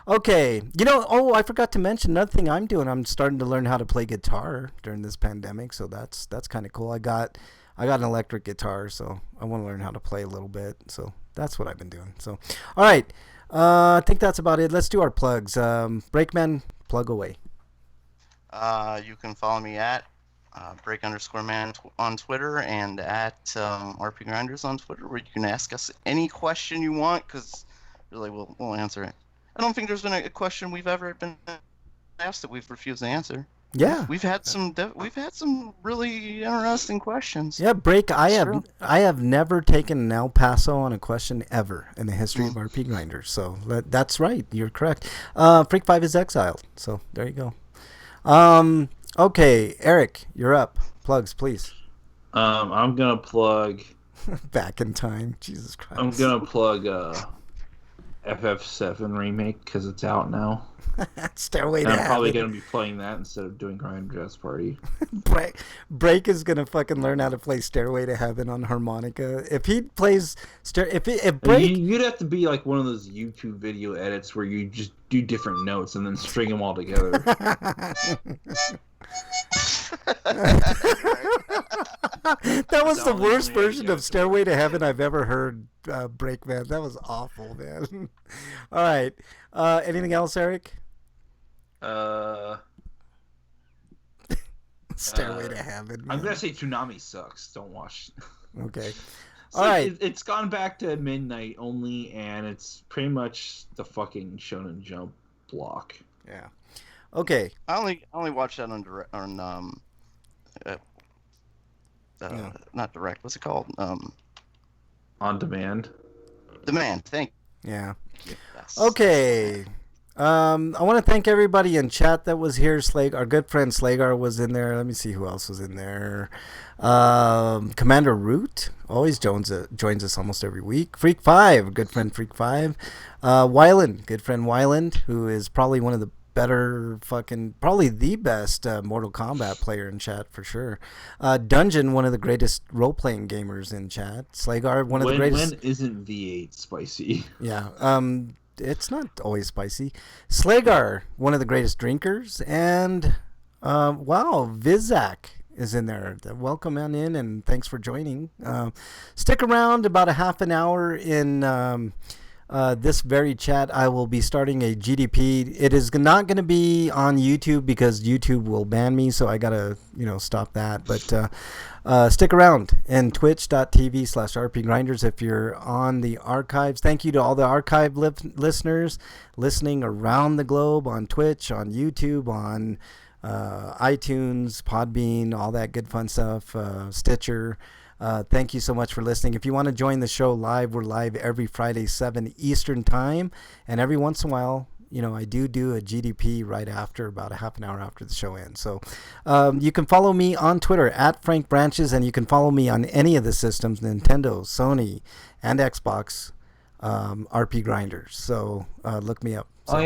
Okay, I forgot to mention another thing I'm doing. I'm starting to learn how to play guitar during this pandemic, so that's kind of cool. I got an electric guitar, so I want to learn how to play a little bit. So that's what I've been doing. So, all right, I think that's about it. Let's do our plugs. Breakman, plug away. You can follow me at break_man on Twitter and at RPGrinders on Twitter, where you can ask us any question you want, because really we'll answer it. I don't think there's been a question we've ever been asked that we've refused to answer. Yeah, we've had some really interesting questions. Yeah, I have never taken an El Paso on a question ever in the history of RPGrinders. So that's right. You're correct. Freak 5 is exiled. So there you go. Okay, Eric, you're up. Plugs, please. I'm gonna plug. Back in time, Jesus Christ. I'm gonna plug FF7 remake because it's out now. Stairway to Heaven. I'm probably gonna be playing that instead of doing Grind Dress Party. Break is gonna fucking learn how to play Stairway to Heaven on harmonica. If he plays if Break, you'd have to be like one of those YouTube video edits where you just do different notes and then string them all together. That was the worst version of Stairway to Heaven I've ever heard, Breakman. That was awful, man. All right. Anything else, Eric? Stairway to Heaven. Man. I'm going to say Toonami sucks. Don't watch. Okay. All right. It's gone back to midnight only, and it's pretty much the fucking Shonen Jump block. Yeah. Okay. I only watched that not direct. What's it called? On demand. Demand. Thank you. Yeah. Yes. Okay. I want to thank everybody in chat that was here. Our good friend Slagar was in there. Let me see who else was in there. Commander Root always joins us almost every week. Freak 5, good friend Freak 5. Wyland, good friend Wyland, who is probably one of the probably the best Mortal Kombat player in chat for sure. Dungeon, one of the greatest role-playing gamers in chat. Slagar, one of the greatest. When isn't V8 spicy? Yeah. It's not always spicy. Slagar, one of the greatest drinkers, and wow, Vizak is in there. Welcome on in, and thanks for joining. Stick around about a half an hour in this very chat. I will be starting a GDP. It is not going to be on YouTube because YouTube will ban me, so I gotta stop that. But stick around in twitch.tv/RPGrinders if you're on the archives. Thank you to all the archive listeners listening around the globe on Twitch, on YouTube, on iTunes, Podbean, all that good fun stuff, Stitcher. Thank you so much for listening. If you want to join the show live, we're live every Friday, 7 Eastern time. And every once in a while, I do a GDP right after, about a half an hour after the show ends. So you can follow me on Twitter at Frank Branches, and you can follow me on any of the systems, Nintendo, Sony, and Xbox, RPGrinders. So look me up. So,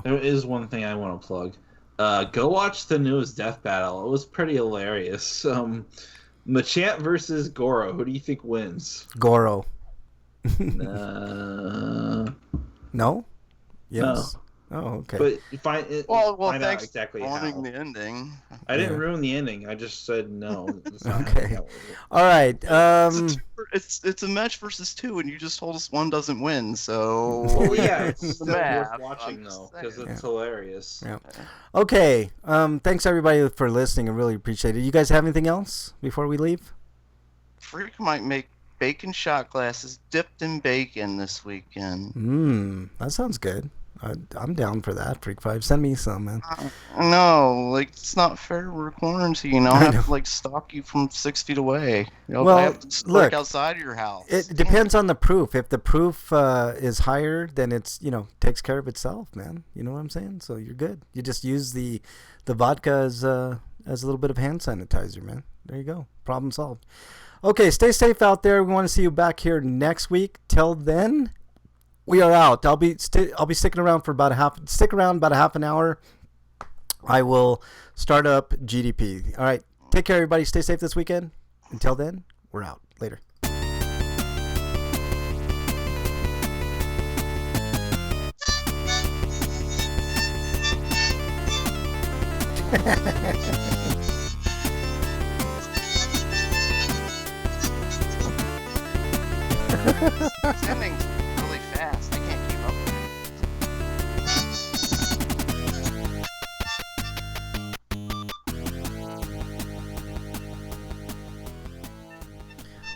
there is one thing I want to plug. Go watch the newest Death Battle. It was pretty hilarious. Machamp versus Goro. Who do you think wins? Goro. No. Yes. No. Oh, okay. But find thanks out exactly for how. the ending. I didn't ruin the ending. I just said no. Okay. All right. It's a match versus 2, and you just told us one doesn't win. So it's still worth watching though because it's hilarious. Yeah. Okay. Thanks everybody for listening. I really appreciate it. You guys have anything else before we leave? Freak might make bacon shot glasses dipped in bacon this weekend. That sounds good. I'm down for that, Freak 5. Send me some, man. No, it's not fair. We're quarantined. I'll have to stalk you from 6 feet away. I have to look outside of your house. It depends on the proof. If the proof is higher, then it's takes care of itself, man. You know what I'm saying? So you're good. You just use the vodka as a little bit of hand sanitizer, man. There you go. Problem solved. Okay, stay safe out there. We want to see you back here next week. Till then, we are out. I'll be sticking around for about a half an hour. I will start up GDP. All right. Take care, everybody. Stay safe this weekend. Until then, we're out. Later. Sending's really fast. I can't keep up with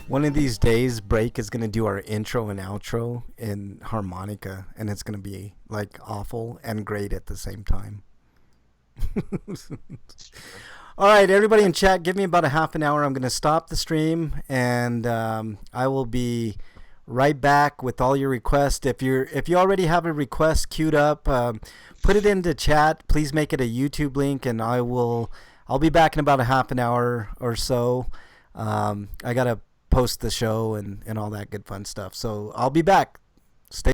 One of these days, Break is going to do our intro and outro in harmonica, and it's going to be awful and great at the same time. All right, everybody in chat, give me about a half an hour. I'm going to stop the stream, and I will be right back with all your requests. If you already have a request queued up, put it into chat. Please make it a YouTube link, and I'll be back in about a half an hour or so. I got to post the show and all that good fun stuff. So I'll be back.